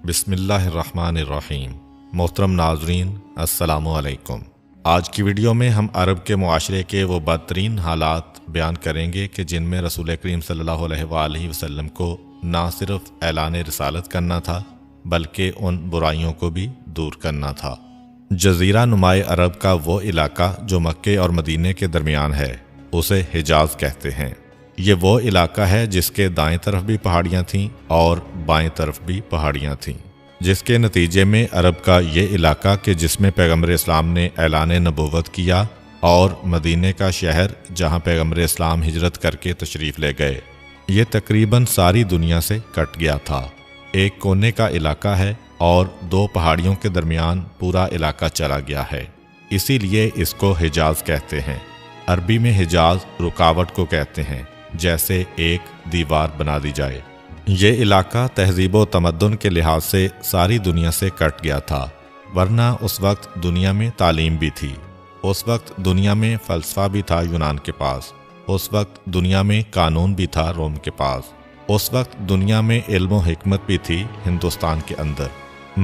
بسم اللہ الرحمن الرحیم۔ محترم ناظرین، السلام علیکم۔ آج کی ویڈیو میں ہم عرب کے معاشرے کے وہ بدترین حالات بیان کریں گے کہ جن میں رسول کریم صلی اللہ علیہ وآلہ وسلم کو نہ صرف اعلان رسالت کرنا تھا بلکہ ان برائیوں کو بھی دور کرنا تھا۔ جزیرہ نمائے عرب کا وہ علاقہ جو مکے اور مدینے کے درمیان ہے اسے حجاز کہتے ہیں۔ یہ وہ علاقہ ہے جس کے دائیں طرف بھی پہاڑیاں تھیں اور بائیں طرف بھی پہاڑیاں تھیں، جس کے نتیجے میں عرب کا یہ علاقہ کہ جس میں پیغمبر اسلام نے اعلان نبوت کیا اور مدینے کا شہر جہاں پیغمبر اسلام ہجرت کر کے تشریف لے گئے، یہ تقریباً ساری دنیا سے کٹ گیا تھا۔ ایک کونے کا علاقہ ہے اور دو پہاڑیوں کے درمیان پورا علاقہ چلا گیا ہے، اسی لیے اس کو حجاز کہتے ہیں۔ عربی میں حجاز رکاوٹ کو کہتے ہیں، جیسے ایک دیوار بنا دی جائے۔ یہ علاقہ تہذیب و تمدن کے لحاظ سے ساری دنیا سے کٹ گیا تھا، ورنہ اس وقت دنیا میں تعلیم بھی تھی، اس وقت دنیا میں فلسفہ بھی تھا یونان کے پاس، اس وقت دنیا میں قانون بھی تھا روم کے پاس، اس وقت دنیا میں علم و حکمت بھی تھی ہندوستان کے اندر،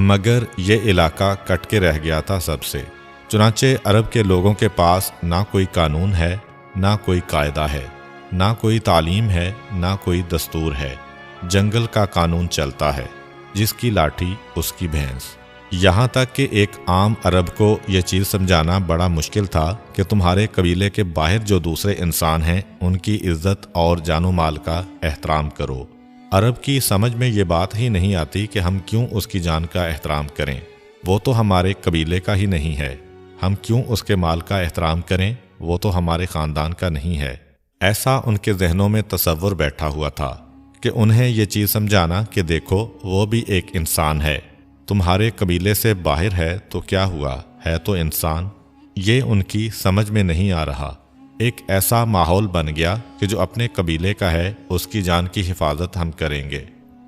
مگر یہ علاقہ کٹ کے رہ گیا تھا سب سے۔ چنانچہ عرب کے لوگوں کے پاس نہ کوئی قانون ہے، نہ کوئی قاعدہ ہے، نہ کوئی تعلیم ہے، نہ کوئی دستور ہے۔ جنگل کا قانون چلتا ہے، جس کی لاٹھی اس کی بھینس۔ یہاں تک کہ ایک عام عرب کو یہ چیز سمجھانا بڑا مشکل تھا کہ تمہارے قبیلے کے باہر جو دوسرے انسان ہیں ان کی عزت اور جان و مال کا احترام کرو۔ عرب کی سمجھ میں یہ بات ہی نہیں آتی کہ ہم کیوں اس کی جان کا احترام کریں، وہ تو ہمارے قبیلے کا ہی نہیں ہے۔ ہم کیوں اس کے مال کا احترام کریں، وہ تو ہمارے خاندان کا نہیں ہے۔ ایسا ان کے ذہنوں میں تصور بیٹھا ہوا تھا کہ انہیں یہ چیز سمجھانا کہ دیکھو وہ بھی ایک انسان ہے، تمہارے قبیلے سے باہر ہے تو کیا ہوا، ہے تو انسان، یہ ان کی سمجھ میں نہیں آ رہا۔ ایک ایسا ماحول بن گیا کہ جو اپنے قبیلے کا ہے اس کی جان کی حفاظت ہم کریں گے،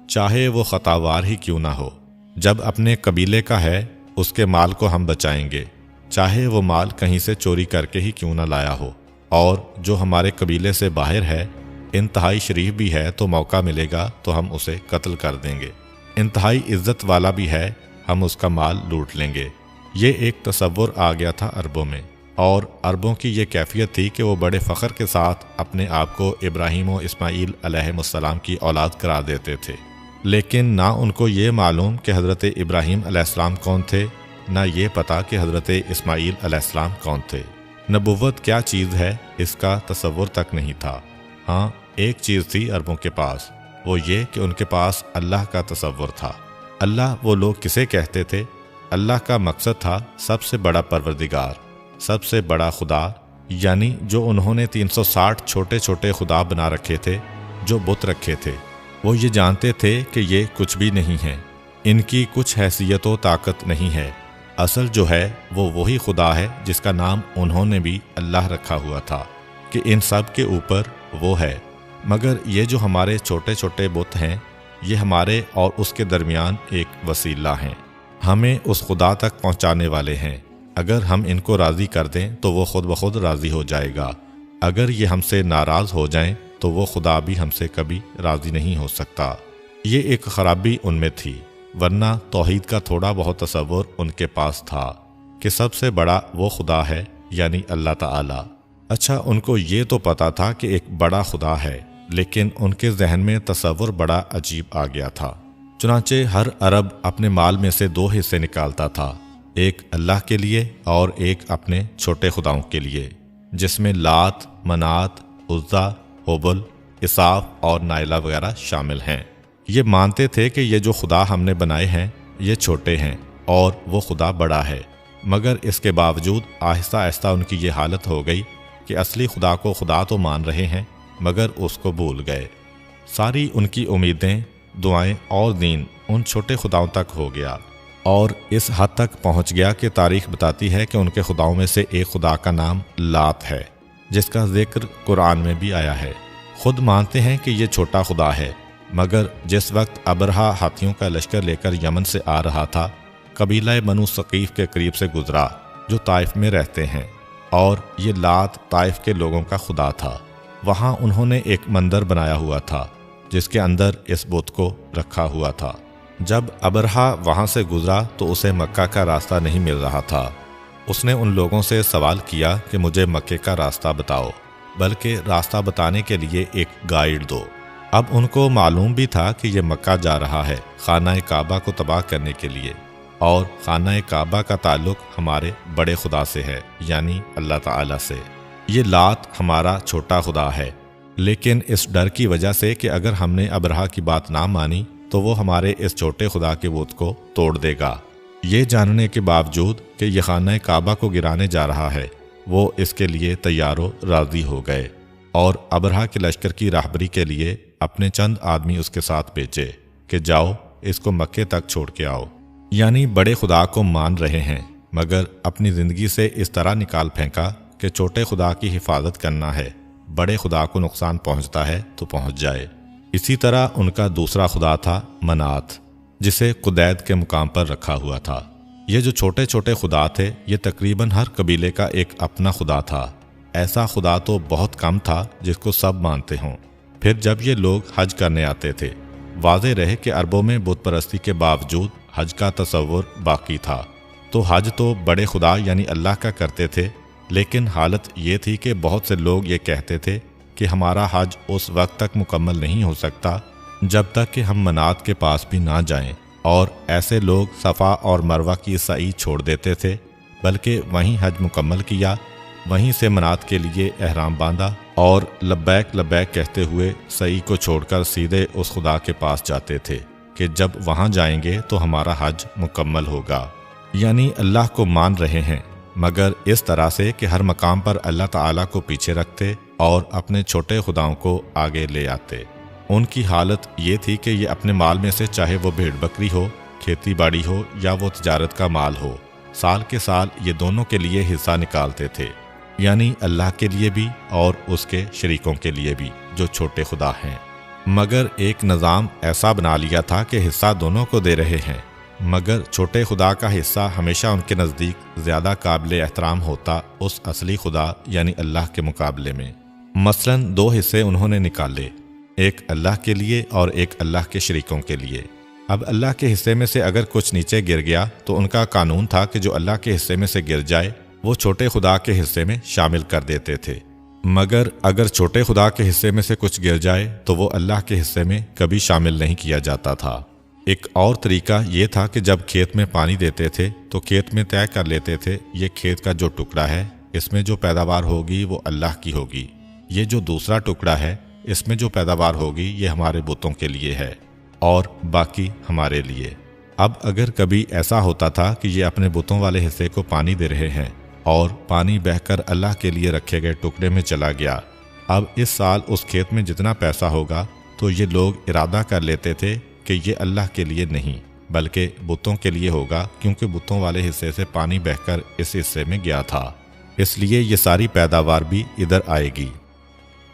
چاہے وہ خطاوار ہی کیوں نہ ہو۔ جب اپنے قبیلے کا ہے اس کے مال کو ہم بچائیں گے، چاہے وہ مال کہیں سے چوری کر کے ہی کیوں نہ لایا ہو۔ اور جو ہمارے قبیلے سے باہر ہے، انتہائی شریف بھی ہے تو موقع ملے گا تو ہم اسے قتل کر دیں گے، انتہائی عزت والا بھی ہے، ہم اس کا مال لوٹ لیں گے۔ یہ ایک تصور آ گیا تھا عربوں میں، اور عربوں کی یہ کیفیت تھی کہ وہ بڑے فخر کے ساتھ اپنے آپ کو ابراہیم و اسماعیل علیہ السلام کی اولاد قرار دیتے تھے، لیکن نہ ان کو یہ معلوم کہ حضرت ابراہیم علیہ السلام کون تھے، نہ یہ پتا کہ حضرت اسماعیل علیہ السلام کون تھے۔ نبوت کیا چیز ہے اس کا تصور تک نہیں تھا۔ ہاں، ایک چیز تھی عربوں کے پاس، وہ یہ کہ ان کے پاس اللہ کا تصور تھا۔ اللہ وہ لوگ کسے کہتے تھے؟ اللہ کا مقصد تھا سب سے بڑا پروردگار، سب سے بڑا خدا، یعنی جو انہوں نے 360 چھوٹے چھوٹے خدا بنا رکھے تھے، جو بت رکھے تھے، وہ یہ جانتے تھے کہ یہ کچھ بھی نہیں ہیں، ان کی کچھ حیثیت و طاقت نہیں ہے۔ اصل جو ہے وہ وہی خدا ہے جس کا نام انہوں نے بھی اللہ رکھا ہوا تھا کہ ان سب کے اوپر وہ ہے۔ مگر یہ جو ہمارے چھوٹے چھوٹے بت ہیں، یہ ہمارے اور اس کے درمیان ایک وسیلہ ہیں، ہمیں اس خدا تک پہنچانے والے ہیں۔ اگر ہم ان کو راضی کر دیں تو وہ خود بخود راضی ہو جائے گا، اگر یہ ہم سے ناراض ہو جائیں تو وہ خدا بھی ہم سے کبھی راضی نہیں ہو سکتا۔ یہ ایک خرابی ان میں تھی، ورنہ توحید کا تھوڑا بہت تصور ان کے پاس تھا کہ سب سے بڑا وہ خدا ہے، یعنی اللہ تعالی۔ اچھا، ان کو یہ تو پتا تھا کہ ایک بڑا خدا ہے، لیکن ان کے ذہن میں تصور بڑا عجیب آ گیا تھا۔ چنانچہ ہر عرب اپنے مال میں سے 2 حصے نکالتا تھا، ایک اللہ کے لیے اور ایک اپنے چھوٹے خداؤں کے لیے، جس میں لات، منات، عزا، حبل، اساف اور نائلہ وغیرہ شامل ہیں۔ یہ مانتے تھے کہ یہ جو خدا ہم نے بنائے ہیں یہ چھوٹے ہیں اور وہ خدا بڑا ہے، مگر اس کے باوجود آہستہ آہستہ ان کی یہ حالت ہو گئی کہ اصلی خدا کو خدا تو مان رہے ہیں مگر اس کو بھول گئے۔ ساری ان کی امیدیں، دعائیں اور دین ان چھوٹے خداؤں تک ہو گیا، اور اس حد تک پہنچ گیا کہ تاریخ بتاتی ہے کہ ان کے خداؤں میں سے ایک خدا کا نام لات ہے، جس کا ذکر قرآن میں بھی آیا ہے۔ خود مانتے ہیں کہ یہ چھوٹا خدا ہے، مگر جس وقت ابرہہ ہاتھیوں کا لشکر لے کر یمن سے آ رہا تھا، قبیلہ بنو ثقیف کے قریب سے گزرا جو طائف میں رہتے ہیں، اور یہ لات طائف کے لوگوں کا خدا تھا۔ وہاں انہوں نے ایک مندر بنایا ہوا تھا جس کے اندر اس بت کو رکھا ہوا تھا۔ جب ابرہا وہاں سے گزرا تو اسے مکہ کا راستہ نہیں مل رہا تھا۔ اس نے ان لوگوں سے سوال کیا کہ مجھے مکے کا راستہ بتاؤ، بلکہ راستہ بتانے کے لیے ایک گائیڈ دو۔ اب ان کو معلوم بھی تھا کہ یہ مکہ جا رہا ہے خانہ کعبہ کو تباہ کرنے کے لیے، اور خانہ کعبہ کا تعلق ہمارے بڑے خدا سے ہے، یعنی اللہ تعالیٰ سے۔ یہ لات ہمارا چھوٹا خدا ہے، لیکن اس ڈر کی وجہ سے کہ اگر ہم نے ابرہا کی بات نہ مانی تو وہ ہمارے اس چھوٹے خدا کے بت کو توڑ دے گا۔ یہ جاننے کے باوجود کہ یہ خانہ کعبہ کو گرانے جا رہا ہے، وہ اس کے لیے تیار و راضی ہو گئے، اور ابرہا کے لشکر کی راہبری کے لیے اپنے چند آدمی اس کے ساتھ بھیجے کہ جاؤ اس کو مکے تک چھوڑ کے آؤ۔ یعنی بڑے خدا کو مان رہے ہیں، مگر اپنی زندگی سے اس طرح نکال پھینکا کہ چھوٹے خدا کی حفاظت کرنا ہے، بڑے خدا کو نقصان پہنچتا ہے تو پہنچ جائے۔ اسی طرح ان کا دوسرا خدا تھا منات، جسے قدید کے مقام پر رکھا ہوا تھا۔ یہ جو چھوٹے چھوٹے خدا تھے، یہ تقریباً ہر قبیلے کا ایک اپنا خدا تھا۔ ایسا خدا تو بہت کم تھا جس کو سب مانتے ہوں۔ پھر جب یہ لوگ حج کرنے آتے تھے، واضح رہے کہ عربوں میں بت پرستی کے باوجود حج کا تصور باقی تھا۔ تو حج تو بڑے خدا یعنی اللہ کا کرتے تھے، لیکن حالت یہ تھی کہ بہت سے لوگ یہ کہتے تھے کہ ہمارا حج اس وقت تک مکمل نہیں ہو سکتا جب تک کہ ہم منات کے پاس بھی نہ جائیں، اور ایسے لوگ صفا اور مروہ کی سعی چھوڑ دیتے تھے، بلکہ وہیں حج مکمل کیا، وہیں سے منات کے لیے احرام باندھا اور لبیک لبیک کہتے ہوئے سعی کو چھوڑ کر سیدھے اس خدا کے پاس جاتے تھے کہ جب وہاں جائیں گے تو ہمارا حج مکمل ہوگا۔ یعنی اللہ کو مان رہے ہیں، مگر اس طرح سے کہ ہر مقام پر اللہ تعالیٰ کو پیچھے رکھتے اور اپنے چھوٹے خداؤں کو آگے لے آتے۔ ان کی حالت یہ تھی کہ یہ اپنے مال میں سے چاہے وہ بھیڑ بکری ہو، کھیتی باڑی ہو یا وہ تجارت کا مال ہو، سال کے سال یہ دونوں کے لیے حصہ نکالتے تھے، یعنی اللہ کے لیے بھی اور اس کے شریکوں کے لیے بھی جو چھوٹے خدا ہیں۔ مگر ایک نظام ایسا بنا لیا تھا کہ حصہ دونوں کو دے رہے ہیں، مگر چھوٹے خدا کا حصہ ہمیشہ ان کے نزدیک زیادہ قابل احترام ہوتا اس اصلی خدا یعنی اللہ کے مقابلے میں۔ مثلاً 2 حصے انہوں نے نکالے، ایک اللہ کے لیے اور ایک اللہ کے شریکوں کے لیے۔ اب اللہ کے حصے میں سے اگر کچھ نیچے گر گیا تو ان کا قانون تھا کہ جو اللہ کے حصے میں سے گر جائے وہ چھوٹے خدا کے حصے میں شامل کر دیتے تھے، مگر اگر چھوٹے خدا کے حصے میں سے کچھ گر جائے تو وہ اللہ کے حصے میں کبھی شامل نہیں کیا جاتا تھا۔ ایک اور طریقہ یہ تھا کہ جب کھیت میں پانی دیتے تھے تو کھیت میں طے کر لیتے تھے یہ کھیت کا جو ٹکڑا ہے اس میں جو پیداوار ہوگی وہ اللہ کی ہوگی، یہ جو دوسرا ٹکڑا ہے اس میں جو پیداوار ہوگی یہ ہمارے بتوں کے لیے ہے اور باقی ہمارے لیے۔ اب اگر کبھی ایسا ہوتا تھا کہ یہ اپنے بتوں والے حصے کو پانی دے رہے ہیں اور پانی بہہ کر اللہ کے لیے رکھے گئے ٹکڑے میں چلا گیا، اب اس سال اس کھیت میں جتنا پیسہ ہوگا تو یہ لوگ ارادہ کر لیتے تھے کہ یہ اللہ کے لیے نہیں بلکہ بتوں کے لیے ہوگا، کیونکہ بتوں والے حصے سے پانی بہہ کر اس حصے میں گیا تھا، اس لیے یہ ساری پیداوار بھی ادھر آئے گی۔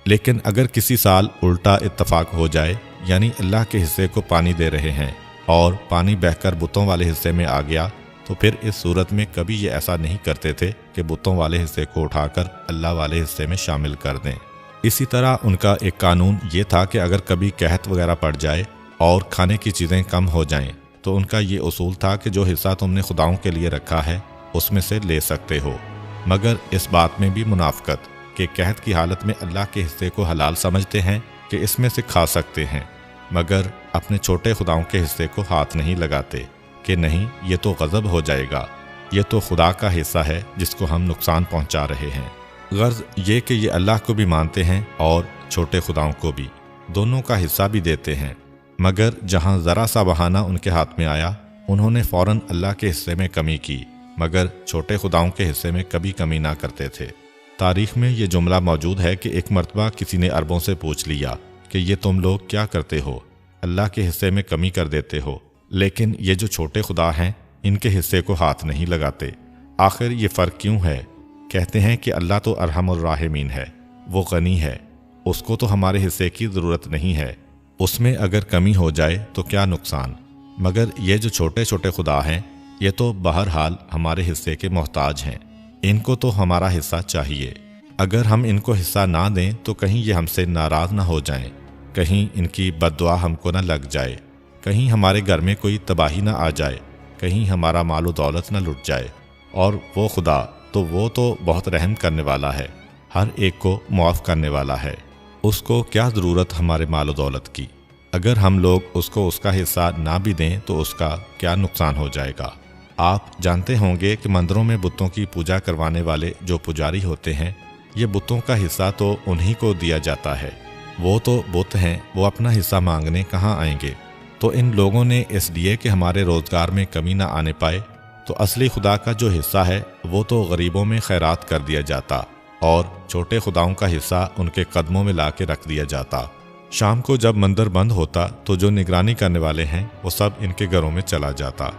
لیکن اگر کسی سال الٹا اتفاق ہو جائے، یعنی اللہ کے حصے کو پانی دے رہے ہیں اور پانی بہہ کر بتوں والے حصے میں آ گیا، تو پھر اس صورت میں کبھی یہ ایسا نہیں کرتے تھے کہ بتوں والے حصے کو اٹھا کر اللہ والے حصے میں شامل کر دیں۔ اسی طرح ان کا ایک قانون یہ تھا کہ اگر کبھی قحط وغیرہ پڑ جائے اور کھانے کی چیزیں کم ہو جائیں تو ان کا یہ اصول تھا کہ جو حصہ تم نے خداؤں کے لیے رکھا ہے اس میں سے لے سکتے ہو، مگر اس بات میں بھی منافقت کہ قحط کی حالت میں اللہ کے حصے کو حلال سمجھتے ہیں کہ اس میں سے کھا سکتے ہیں، مگر اپنے چھوٹے خداؤں کے حصے کو ہاتھ نہیں لگاتے کہ نہیں یہ تو غضب ہو جائے گا، یہ تو خدا کا حصہ ہے جس کو ہم نقصان پہنچا رہے ہیں۔ غرض یہ کہ یہ اللہ کو بھی مانتے ہیں اور چھوٹے خداؤں کو بھی، دونوں کا حصہ بھی دیتے ہیں، مگر جہاں ذرا سا بہانہ ان کے ہاتھ میں آیا انہوں نے فوراً اللہ کے حصے میں کمی کی، مگر چھوٹے خداؤں کے حصے میں کبھی کمی نہ کرتے تھے۔ تاریخ میں یہ جملہ موجود ہے کہ ایک مرتبہ کسی نے عربوں سے پوچھ لیا کہ یہ تم لوگ کیا کرتے ہو، اللہ کے حصے میں کمی کر دیتے ہو، لیکن یہ جو چھوٹے خدا ہیں ان کے حصے کو ہاتھ نہیں لگاتے، آخر یہ فرق کیوں ہے؟ کہتے ہیں کہ اللہ تو ارحم الراحمین ہے، وہ غنی ہے، اس کو تو ہمارے حصے کی ضرورت نہیں ہے، اس میں اگر کمی ہو جائے تو کیا نقصان، مگر یہ جو چھوٹے چھوٹے خدا ہیں یہ تو بہرحال ہمارے حصے کے محتاج ہیں، ان کو تو ہمارا حصہ چاہیے، اگر ہم ان کو حصہ نہ دیں تو کہیں یہ ہم سے ناراض نہ ہو جائیں، کہیں ان کی بد دعا ہم کو نہ لگ جائے، کہیں ہمارے گھر میں کوئی تباہی نہ آ جائے، کہیں ہمارا مال و دولت نہ لٹ جائے۔ اور وہ خدا وہ تو بہت رحم کرنے والا ہے، ہر ایک کو معاف کرنے والا ہے۔ اس کو کیا ضرورت ہمارے مال و دولت کی؟ اگر ہم لوگ اس کو اس کا حصہ نہ بھی دیں تو اس کا کیا نقصان ہو جائے گا؟ آپ جانتے ہوں گے کہ مندروں میں بتوں کی پوجا کروانے والے جو پجاری ہوتے ہیں، یہ بتوں کا حصہ تو انہی کو دیا جاتا ہے۔ وہ تو بت ہیں، وہ اپنا حصہ مانگنے کہاں آئیں گے؟ تو ان لوگوں نے اس لیے کہ ہمارے روزگار میں کمی نہ آنے پائے تو اصلی خدا کا جو حصہ ہے وہ تو غریبوں میں خیرات کر دیا جاتا اور چھوٹے خداؤں کا حصہ ان کے قدموں میں لا کے رکھ دیا جاتا۔ شام کو جب مندر بند ہوتا تو جو نگرانی کرنے والے ہیں وہ سب ان کے گھروں میں چلا جاتا۔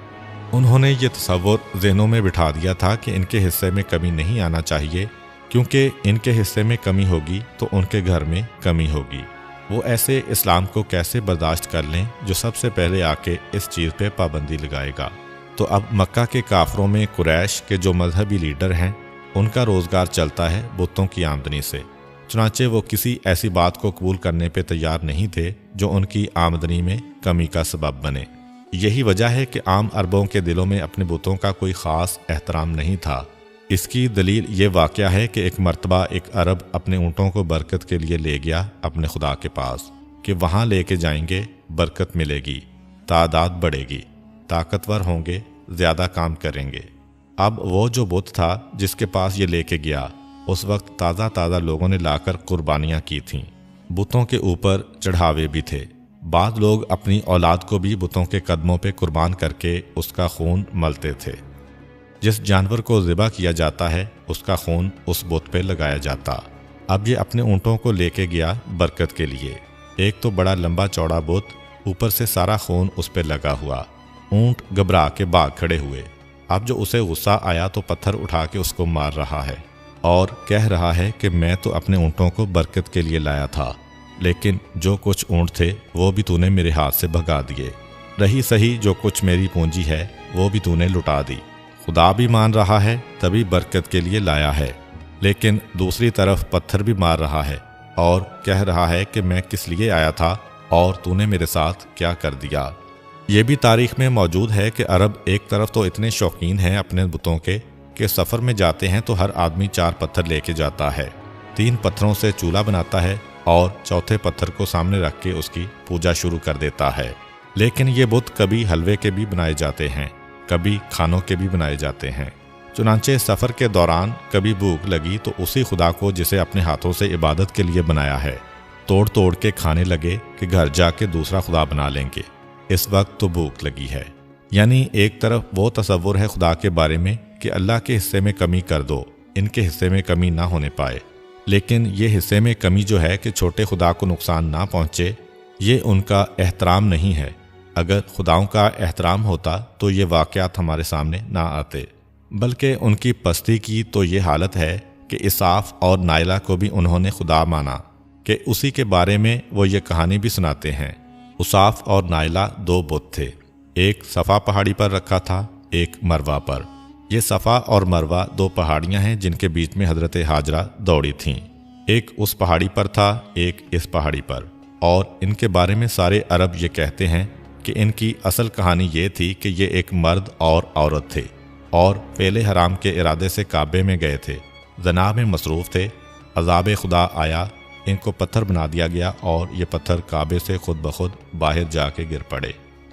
انہوں نے یہ تصور ذہنوں میں بٹھا دیا تھا کہ ان کے حصے میں کمی نہیں آنا چاہیے، کیونکہ ان کے حصے میں کمی ہوگی تو ان کے گھر میں کمی ہوگی۔ وہ ایسے اسلام کو کیسے برداشت کر لیں جو سب سے پہلے آ کے اس چیز پہ پابندی لگائے گا؟ تو اب مکہ کے کافروں میں قریش کے جو مذہبی لیڈر ہیں، ان کا روزگار چلتا ہے بتوں کی آمدنی سے، چنانچہ وہ کسی ایسی بات کو قبول کرنے پہ تیار نہیں تھے جو ان کی آمدنی میں کمی کا سبب بنے۔ یہی وجہ ہے کہ عام عربوں کے دلوں میں اپنے بتوں کا کوئی خاص احترام نہیں تھا۔ اس کی دلیل یہ واقعہ ہے کہ ایک مرتبہ ایک عرب اپنے اونٹوں کو برکت کے لیے لے گیا اپنے خدا کے پاس کہ وہاں لے کے جائیں گے، برکت ملے گی، تعداد بڑھے گی، طاقتور ہوں گے، زیادہ کام کریں گے۔ اب وہ جو بت تھا جس کے پاس یہ لے کے گیا، اس وقت تازہ لوگوں نے لا کر قربانیاں کی تھیں۔ بتوں کے اوپر چڑھاوے بھی تھے۔ بعض لوگ اپنی اولاد کو بھی بتوں کے قدموں پہ قربان کر کے اس کا خون ملتے تھے۔ جس جانور کو ذبح کیا جاتا ہے اس کا خون اس بت پہ لگایا جاتا۔ اب یہ اپنے اونٹوں کو لے کے گیا برکت کے لیے۔ ایک تو بڑا لمبا چوڑا بت، اوپر سے سارا خون اس پہ لگا ہوا۔ اونٹ گھبرا کے بھاگ کھڑے ہوئے۔ اب جو اسے غصہ آیا تو پتھر اٹھا کے اس کو مار رہا ہے اور کہہ رہا ہے کہ میں تو اپنے اونٹوں کو برکت کے لیے لایا تھا، لیکن جو کچھ اونٹ تھے وہ بھی تو نے میرے ہاتھ سے بھگا دیے۔ رہی صحیح جو کچھ میری پونجی ہے وہ بھی تو نے لٹا دی۔ خدا بھی مان رہا ہے تبھی برکت کے لیے لایا ہے، لیکن دوسری طرف پتھر بھی مار رہا ہے اور کہہ رہا ہے کہ میں کس لیے آیا تھا اور تو نے میرے ساتھ کیا کر دیا۔ یہ بھی تاریخ میں موجود ہے کہ عرب ایک طرف تو اتنے شوقین ہیں اپنے بتوں کے کہ سفر میں جاتے ہیں تو ہر آدمی 4 پتھر لے کے جاتا ہے، 3 پتھروں سے چولہا بناتا ہے اور چوتھے پتھر کو سامنے رکھ کے اس کی پوجا شروع کر دیتا ہے۔ لیکن یہ بت کبھی حلوے کے بھی بنائے جاتے ہیں، کبھی کھانوں کے بھی بنائے جاتے ہیں۔ چنانچہ سفر کے دوران کبھی بھوک لگی تو اسی خدا کو جسے اپنے ہاتھوں سے عبادت کے لیے بنایا ہے توڑ کے کھانے لگے کہ گھر جا کے دوسرا خدا بنا لیں گے، اس وقت تو بھوک لگی ہے۔ یعنی ایک طرف وہ تصور ہے خدا کے بارے میں کہ اللہ کے حصے میں کمی کر دو، ان کے حصے میں کمی نہ ہونے پائے، لیکن یہ حصے میں کمی جو ہے کہ چھوٹے خدا کو نقصان نہ پہنچے، یہ ان کا احترام نہیں ہے۔ اگر خداؤں کا احترام ہوتا تو یہ واقعات ہمارے سامنے نہ آتے، بلکہ ان کی پستی کی تو یہ حالت ہے کہ اساف اور نائلہ کو بھی انہوں نے خدا مانا کہ اسی کے بارے میں وہ یہ کہانی بھی سناتے ہیں۔ اساف اور نائلہ 2 بت تھے، ایک صفا پہاڑی پر رکھا تھا، ایک مروہ پر۔ یہ صفا اور مروہ 2 پہاڑیاں ہیں جن کے بیچ میں حضرت ہاجرہ دوڑی تھیں، ایک اس پہاڑی پر تھا، ایک اس پہاڑی پر۔ اور ان کے بارے میں سارے عرب یہ کہتے ہیں کہ ان کی اصل کہانی یہ تھی کہ یہ ایک مرد اور عورت تھے اور فعل حرام کے ارادے سے کعبے میں گئے تھے، زنا میں مصروف تھے، عذاب خدا آیا، ان کو پتھر بنا دیا گیا اور یہ پتھر کعبے سے خود بخود باہر جا کے گر پڑے۔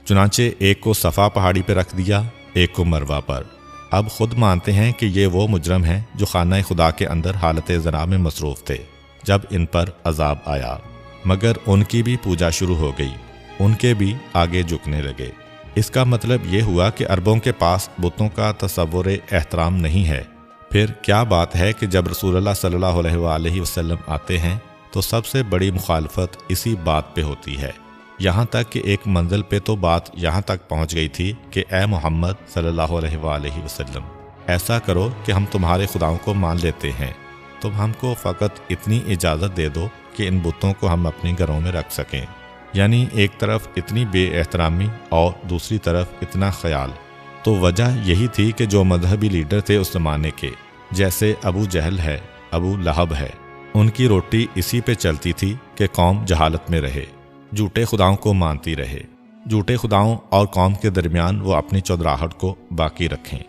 چنانچہ ایک کو صفا پہاڑی پہ رکھ دیا، ایک کو مروہ پر۔ اب خود مانتے ہیں کہ یہ وہ مجرم ہیں جو خانہ خدا کے اندر حالت زنا میں مصروف تھے جب ان پر عذاب آیا، مگر ان کی بھی پوجا شروع ہو گئی، ان کے بھی آگے جھکنے لگے۔ اس کا مطلب یہ ہوا کہ عربوں کے پاس بتوں کا تصور احترام نہیں ہے۔ پھر کیا بات ہے کہ جب رسول اللہ صلی اللہ علیہ وآلہ وسلم آتے ہیں تو سب سے بڑی مخالفت اسی بات پہ ہوتی ہے، یہاں تک کہ ایک منزل پہ تو بات یہاں تک پہنچ گئی تھی کہ اے محمد صلی اللہ علیہ وآلہ وسلم، ایسا کرو کہ ہم تمہارے خداؤں کو مان لیتے ہیں، تم ہم کو فقط اتنی اجازت دے دو کہ ان بتوں کو ہم اپنے گھروں میں رکھ سکیں۔ یعنی ایک طرف اتنی بے احترامی اور دوسری طرف اتنا خیال۔ تو وجہ یہی تھی کہ جو مذہبی لیڈر تھے اس زمانے کے، جیسے ابو جہل ہے، ابو لہب ہے، ان کی روٹی اسی پہ چلتی تھی کہ قوم جہالت میں رہے، جھوٹے خداؤں کو مانتی رہے۔ جھوٹے خداؤں اور قوم کے درمیان وہ اپنی چودراہٹ کو باقی رکھیں۔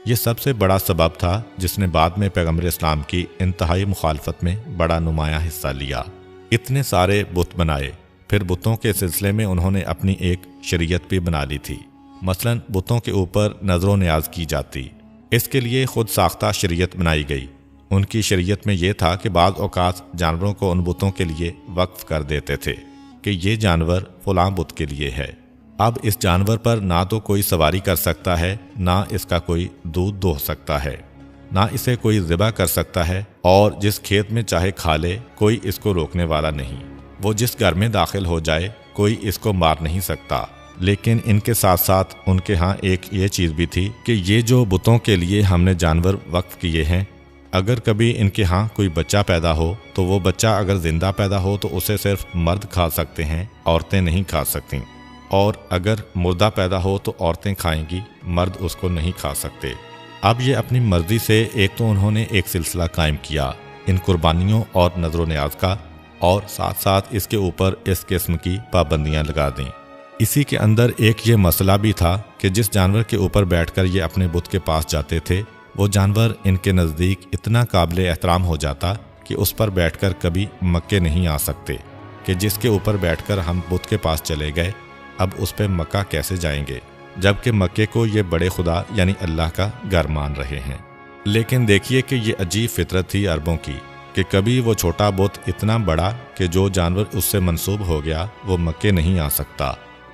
یہ سب سے بڑا سبب تھا جس نے بعد میں پیغمبر اسلام کی انتہائی مخالفت میں بڑا نمایاں حصہ لیا۔ اتنے سارے بت بنائے، پھر بتوں کے سلسلے میں انہوں نے اپنی ایک شریعت بھی بنا لی تھی۔ مثلاً بتوں کے اوپر نظر و نیاز کی جاتی، اس کے لیے خود ساختہ شریعت بنائی گئی۔ ان کی شریعت میں یہ تھا کہ بعض اوقات جانوروں کو ان بتوں کے لیے وقف کر دیتے تھے کہ یہ جانور فلاں بت کے لیے ہے۔ اب اس جانور پر نہ تو کوئی سواری کر سکتا ہے، نہ اس کا کوئی دودھ دوہ سکتا ہے، نہ اسے کوئی ذبح کر سکتا ہے، اور جس کھیت میں چاہے کھا لے کوئی اس کو روکنے والا نہیں۔ وہ جس گھر میں داخل ہو جائے کوئی اس کو مار نہیں سکتا۔ لیکن ان کے ساتھ ساتھ ان کے ہاں ایک یہ چیز بھی تھی کہ یہ جو بتوں کے لیے ہم نے جانور وقف کیے ہیں، اگر کبھی ان کے ہاں کوئی بچہ پیدا ہو تو وہ بچہ اگر زندہ پیدا ہو تو اسے صرف مرد کھا سکتے ہیں، عورتیں نہیں کھا سکتیں، اور اگر مردہ پیدا ہو تو عورتیں کھائیں گی، مرد اس کو نہیں کھا سکتے۔ اب یہ اپنی مرضی سے ایک تو انہوں نے ایک سلسلہ قائم کیا ان قربانیوں اور نظر و نیاز کا، اور ساتھ ساتھ اس کے اوپر اس قسم کی پابندیاں لگا دیں۔ اسی کے اندر ایک یہ مسئلہ بھی تھا کہ جس جانور کے اوپر بیٹھ کر یہ اپنے بت کے پاس جاتے تھے، وہ جانور ان کے نزدیک اتنا قابل احترام ہو جاتا کہ اس پر بیٹھ کر کبھی مکے نہیں آ سکتے، کہ جس کے اوپر بیٹھ کر ہم بت کے پاس چلے گئے، اب اس پہ مکہ کیسے جائیں گے، جبکہ مکے کو یہ بڑے خدا یعنی اللہ کا گھر مان رہے ہیں۔ لیکن دیکھیے کہ یہ عجیب فطرت تھی عربوں کی کہ کبھی وہ چھوٹا بت اتنا بڑا کہ جو جانور اس سے منسوب ہو گیا وہ مکے نہیں آ سکتا،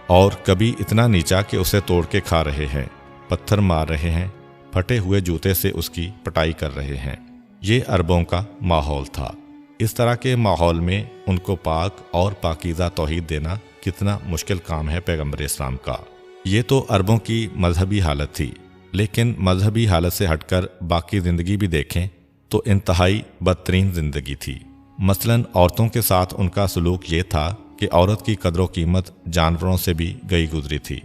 اور کبھی اتنا نیچا کہ اسے توڑ کے کھا رہے ہیں، پتھر مار رہے ہیں، پھٹے ہوئے جوتے سے اس کی پٹائی کر رہے ہیں۔ یہ عربوں کا ماحول تھا۔ اس طرح کے ماحول میں ان کو پاک اور پاکیزہ توحید دینا کتنا مشکل کام ہے پیغمبر اسلام کا۔ یہ تو عربوں کی مذہبی حالت تھی، لیکن مذہبی حالت سے ہٹ کر باقی زندگی بھی دیکھیں تو انتہائی بدترین زندگی تھی۔ مثلاً عورتوں کے ساتھ ان کا سلوک یہ تھا کہ عورت کی قدر و قیمت جانوروں سے بھی گئی گزری تھی۔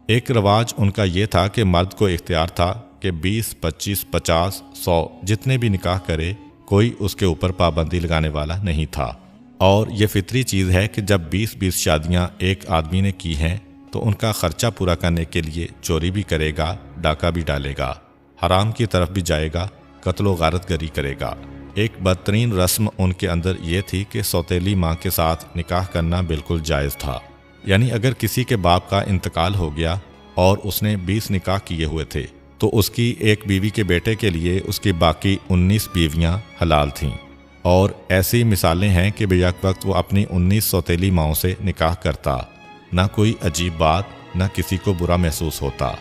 ایک رواج ان کا یہ تھا کہ مرد کو اختیار تھا کہ 20، 25، 50، 100 جتنے بھی نکاح کرے، کوئی اس کے اوپر پابندی لگانے والا نہیں تھا۔ اور یہ فطری چیز ہے کہ جب 20 شادیاں ایک آدمی نے کی ہیں تو ان کا خرچہ پورا کرنے کے لیے چوری بھی کرے گا، ڈاکہ بھی ڈالے گا، حرام کی طرف بھی جائے گا، قتل و غارت گری کرے گا۔ ایک بدترین رسم ان کے اندر یہ تھی کہ سوتیلی ماں کے ساتھ نکاح کرنا بالکل جائز تھا۔ یعنی اگر کسی کے باپ کا انتقال ہو گیا اور اس نے 20 نکاح کیے ہوئے تھے تو اس کی ایک بیوی کے بیٹے کے لیے اس کی باقی 19 بیویاں حلال تھیں۔ اور ایسی مثالیں ہیں کہ بیک وقت وہ اپنی 19 سوتیلی ماؤں سے نکاح کرتا، نہ کوئی عجیب بات، نہ کسی کو برا محسوس ہوتا،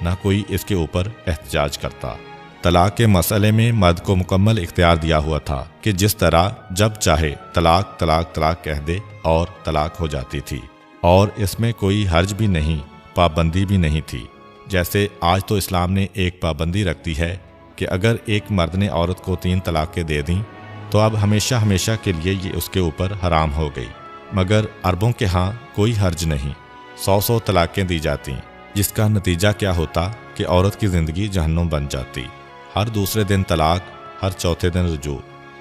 نہ کوئی اس کے اوپر احتجاج کرتا۔ طلاق کے مسئلے میں مرد کو مکمل اختیار دیا ہوا تھا کہ جس طرح جب چاہے طلاق طلاق طلاق کہہ دے اور طلاق ہو جاتی تھی، اور اس میں کوئی حرج بھی نہیں، پابندی بھی نہیں تھی۔ جیسے آج تو اسلام نے ایک پابندی رکھ دی ہے کہ اگر ایک مرد نے عورت کو 3 طلاقیں دے دیں تو اب ہمیشہ ہمیشہ کے لیے یہ اس کے اوپر حرام ہو گئی۔ مگر عربوں کے ہاں کوئی حرج نہیں، 100 طلاقیں دی جاتی، جس کا نتیجہ کیا ہوتا کہ عورت کی زندگی جہنم بن جاتی۔ ہر دوسرے دن طلاق، ہر چوتھے دن رجوع،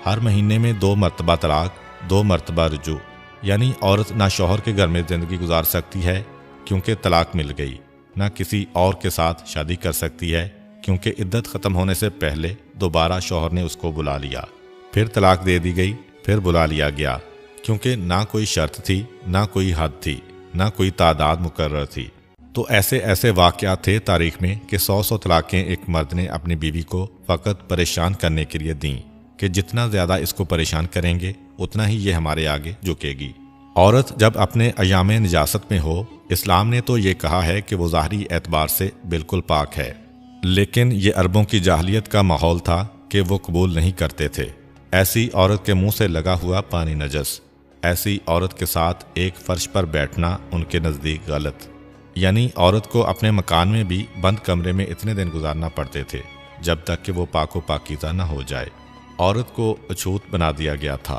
ہر مہینے میں 2 مرتبہ طلاق، 2 مرتبہ رجوع۔ یعنی عورت نہ شوہر کے گھر میں زندگی گزار سکتی ہے کیونکہ طلاق مل گئی، نہ کسی اور کے ساتھ شادی کر سکتی ہے کیونکہ عدت ختم ہونے سے پہلے دوبارہ شوہر نے اس کو بلا لیا، پھر طلاق دے دی گئی، پھر بلا لیا گیا، کیونکہ نہ کوئی شرط تھی، نہ کوئی حد تھی، نہ کوئی تعداد مقرر تھی۔ تو ایسے واقعات تھے تاریخ میں کہ 100 طلاقیں ایک مرد نے اپنی بیوی کو فقط پریشان کرنے کے لیے دیں کہ جتنا زیادہ اس کو پریشان کریں گے اتنا ہی یہ ہمارے آگے جھکے گی۔ عورت جب اپنے ایام نجاست میں ہو، اسلام نے تو یہ کہا ہے کہ وہ ظاہری اعتبار سے بالکل پاک ہے، لیکن یہ عربوں کی جاہلیت کا ماحول تھا کہ وہ قبول نہیں کرتے تھے۔ ایسی عورت کے منہ سے لگا ہوا پانی نجس، ایسی عورت کے ساتھ ایک فرش پر بیٹھنا ان کے نزدیک غلط۔ یعنی عورت کو اپنے مکان میں بھی بند کمرے میں اتنے دن گزارنا پڑتے تھے جب تک کہ وہ پاک و پاکیزہ نہ ہو جائے۔ عورت کو اچھوت بنا دیا گیا تھا۔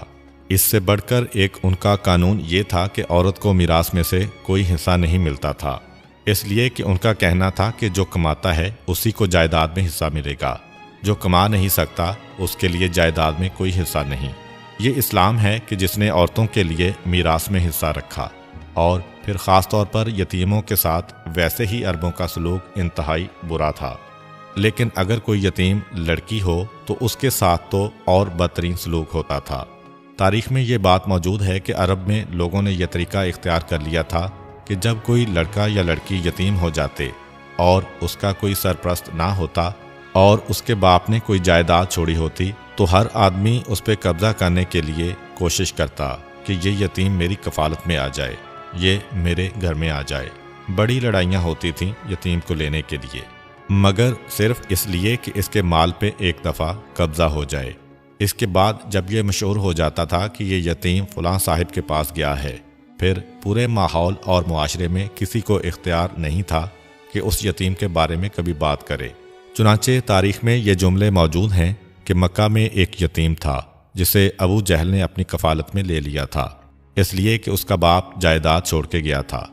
اس سے بڑھ کر ایک ان کا قانون یہ تھا کہ عورت کو میراث میں سے کوئی حصہ نہیں ملتا تھا، اس لیے کہ ان کا کہنا تھا کہ جو کماتا ہے اسی کو جائیداد میں حصہ ملے گا، جو کما نہیں سکتا اس کے لیے جائیداد میں کوئی حصہ نہیں۔ یہ اسلام ہے کہ جس نے عورتوں کے لیے میراث میں حصہ رکھا۔ اور پھر خاص طور پر یتیموں کے ساتھ ویسے ہی عربوں کا سلوک انتہائی برا تھا۔ لیکن اگر کوئی یتیم لڑکی ہو تو اس کے ساتھ تو اور بدترین سلوک ہوتا تھا۔ تاریخ میں یہ بات موجود ہے کہ عرب میں لوگوں نے یہ طریقہ اختیار کر لیا تھا کہ جب کوئی لڑکا یا لڑکی یتیم ہو جاتے اور اس کا کوئی سرپرست نہ ہوتا اور اس کے باپ نے کوئی جائیداد چھوڑی ہوتی تو ہر آدمی اس پہ قبضہ کرنے کے لیے کوشش کرتا کہ یہ یتیم میری کفالت میں آ جائے، یہ میرے گھر میں آ جائے۔ بڑی لڑائیاں ہوتی تھیں یتیم کو لینے کے لیے، مگر صرف اس لیے کہ اس کے مال پہ ایک دفعہ قبضہ ہو جائے۔ اس کے بعد جب یہ مشہور ہو جاتا تھا کہ یہ یتیم فلاں صاحب کے پاس گیا ہے، پھر پورے ماحول اور معاشرے میں کسی کو اختیار نہیں تھا کہ اس یتیم کے بارے میں کبھی بات کرے۔ چنانچہ تاریخ میں یہ جملے موجود ہیں کہ مکہ میں ایک یتیم تھا جسے ابو جہل نے اپنی کفالت میں لے لیا تھا، اس لیے کہ اس کا باپ جائیداد چھوڑ کے گیا تھا۔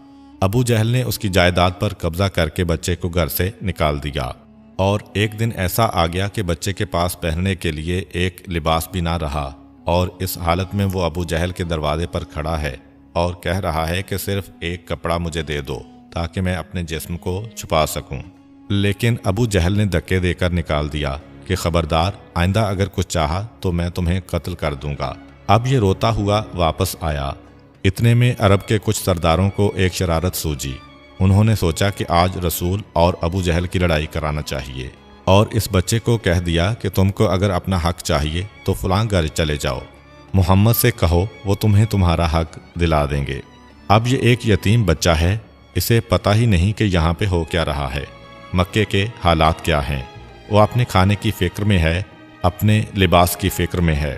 ابو جہل نے اس کی جائیداد پر قبضہ کر کے بچے کو گھر سے نکال دیا، اور ایک دن ایسا آ گیا کہ بچے کے پاس پہننے کے لیے ایک لباس بھی نہ رہا، اور اس حالت میں وہ ابو جہل کے دروازے پر کھڑا ہے اور کہہ رہا ہے کہ صرف ایک کپڑا مجھے دے دو تاکہ میں اپنے جسم کو چھپا سکوں۔ لیکن ابو جہل نے دھکے دے کر نکال دیا کہ خبردار، آئندہ اگر کچھ چاہا تو میں تمہیں قتل کر دوں گا۔ اب یہ روتا ہوا واپس آیا۔ اتنے میں عرب کے کچھ سرداروں کو ایک شرارت سوجی۔ انہوں نے سوچا کہ آج رسول اور ابو جہل کی لڑائی کرانا چاہیے، اور اس بچے کو کہہ دیا کہ تم کو اگر اپنا حق چاہیے تو فلاں گھر چلے جاؤ، محمد سے کہو وہ تمہیں تمہارا حق دلا دیں گے۔ اب یہ ایک یتیم بچہ ہے، اسے پتہ ہی نہیں کہ یہاں پہ ہو کیا رہا ہے، مکے کے حالات کیا ہیں۔ وہ اپنے کھانے کی فکر میں ہے، اپنے لباس کی فکر میں ہے۔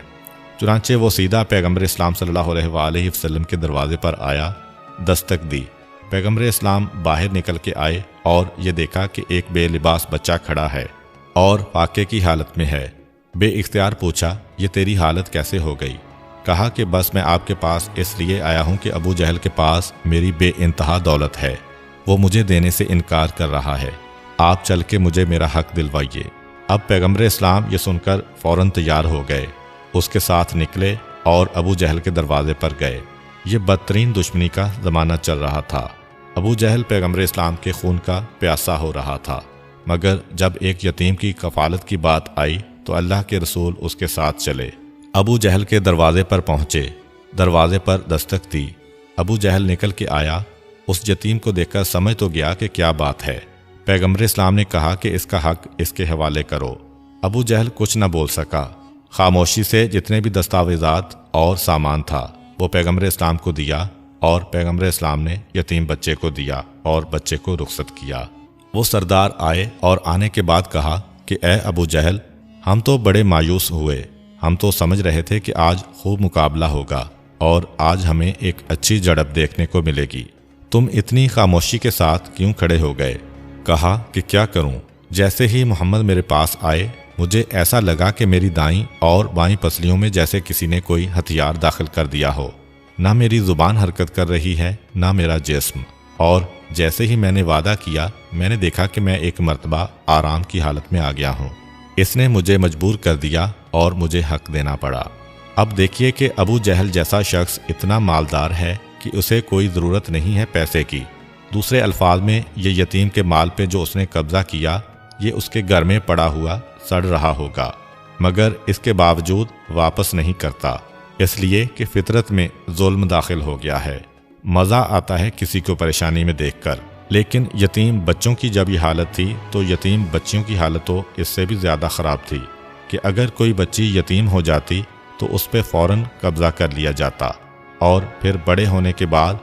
چنانچہ وہ سیدھا پیغمبر اسلام صلی اللہ علیہ وآلہ وسلم کے دروازے پر آیا، دستک دی۔ پیغمبر اسلام باہر نکل کے آئے اور یہ دیکھا کہ ایک بے لباس بچہ کھڑا ہے اور فاقے کی حالت میں ہے۔ بے اختیار پوچھا، یہ تیری حالت کیسے ہو گئی؟ کہا کہ بس میں آپ کے پاس اس لیے آیا ہوں کہ ابو جہل کے پاس میری بے انتہا دولت ہے، وہ مجھے دینے سے انکار کر رہا ہے، آپ چل کے مجھے میرا حق دلوائیے۔ اب پیغمبر اسلام یہ سن کر فوراً تیار ہو گئے، اس کے ساتھ نکلے اور ابو جہل کے دروازے پر گئے۔ یہ بدترین دشمنی کا زمانہ چل رہا تھا۔ ابو جہل پیغمبر اسلام کے خون کا پیاسا ہو رہا تھا، مگر جب ایک یتیم کی کفالت کی بات آئی تو اللہ کے رسول اس کے ساتھ چلے۔ ابو جہل کے دروازے پر پہنچے، دروازے پر دستک دی۔ ابو جہل نکل کے آیا، اس یتیم کو دیکھ کر سمجھ تو گیا کہ کیا بات ہے۔ پیغمبر اسلام نے کہا کہ اس کا حق اس کے حوالے کرو۔ ابو جہل کچھ نہ بول سکا، خاموشی سے جتنے بھی دستاویزات اور سامان تھا وہ پیغمبر اسلام کو دیا، اور پیغمبر اسلام نے یتیم بچے کو دیا اور بچے کو رخصت کیا۔ وہ سردار آئے اور آنے کے بعد کہا کہ اے ابو جہل، ہم تو بڑے مایوس ہوئے، ہم تو سمجھ رہے تھے کہ آج خوب مقابلہ ہوگا اور آج ہمیں ایک اچھی جھڑپ دیکھنے کو ملے گی، تم اتنی خاموشی کے ساتھ کیوں کھڑے ہو گئے؟ کہا کہ کیا کروں، جیسے ہی محمد میرے پاس آئے مجھے ایسا لگا کہ میری دائیں اور بائیں پسلیوں میں جیسے کسی نے کوئی ہتھیار داخل کر دیا ہو، نہ میری زبان حرکت کر رہی ہے نہ میرا جسم، اور جیسے ہی میں نے وعدہ کیا میں نے دیکھا کہ میں ایک مرتبہ آرام کی حالت میں آ گیا ہوں، اس نے مجھے مجبور کر دیا اور مجھے حق دینا پڑا۔ اب دیکھیے کہ ابو جہل جیسا شخص اتنا مالدار ہے کہ اسے کوئی ضرورت نہیں ہے پیسے کی، دوسرے الفاظ میں یہ یتیم کے مال پہ جو اس نے قبضہ کیا یہ اس کے گھر میں پڑا ہوا سڑ رہا ہوگا، مگر اس کے باوجود واپس نہیں کرتا، اس لیے کہ فطرت میں ظلم داخل ہو گیا ہے۔ مزہ آتا ہے کسی کو پریشانی میں دیکھ کر، لیکن یتیم بچوں کی جب یہ حالت تھی تو یتیم بچیوں کی حالت تو اس سے بھی زیادہ خراب تھی کہ اگر کوئی بچی یتیم ہو جاتی تو اس پہ فوراً قبضہ کر لیا جاتا، اور پھر بڑے ہونے کے بعد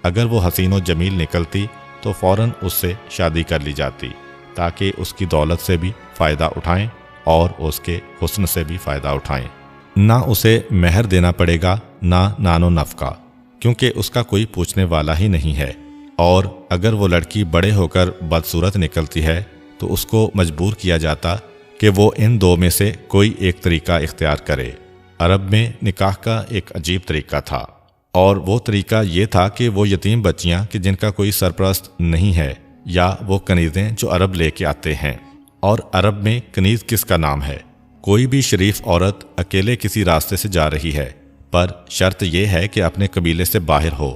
اگر وہ حسین و جمیل نکلتی تو فوراً اس سے شادی کر لی جاتی تاکہ اس کی دولت سے بھی فائدہ اٹھائیں اور اس کے حسن سے بھی فائدہ اٹھائیں۔ نہ اسے مہر دینا پڑے گا نہ نان و نفقہ، کیونکہ اس کا کوئی پوچھنے والا ہی نہیں ہے، اور اگر وہ لڑکی بڑے ہو کر بدصورت نکلتی ہے تو اس کو مجبور کیا جاتا کہ وہ ان دو میں سے کوئی ایک طریقہ اختیار کرے۔ عرب میں نکاح کا ایک عجیب طریقہ تھا، اور وہ طریقہ یہ تھا کہ وہ یتیم بچیاں کہ جن کا کوئی سرپرست نہیں ہے، یا وہ کنیزیں جو عرب لے کے آتے ہیں، اور عرب میں کنیز کس کا نام ہے؟ کوئی بھی شریف عورت اکیلے کسی راستے سے جا رہی ہے، پر شرط یہ ہے کہ اپنے قبیلے سے باہر ہو،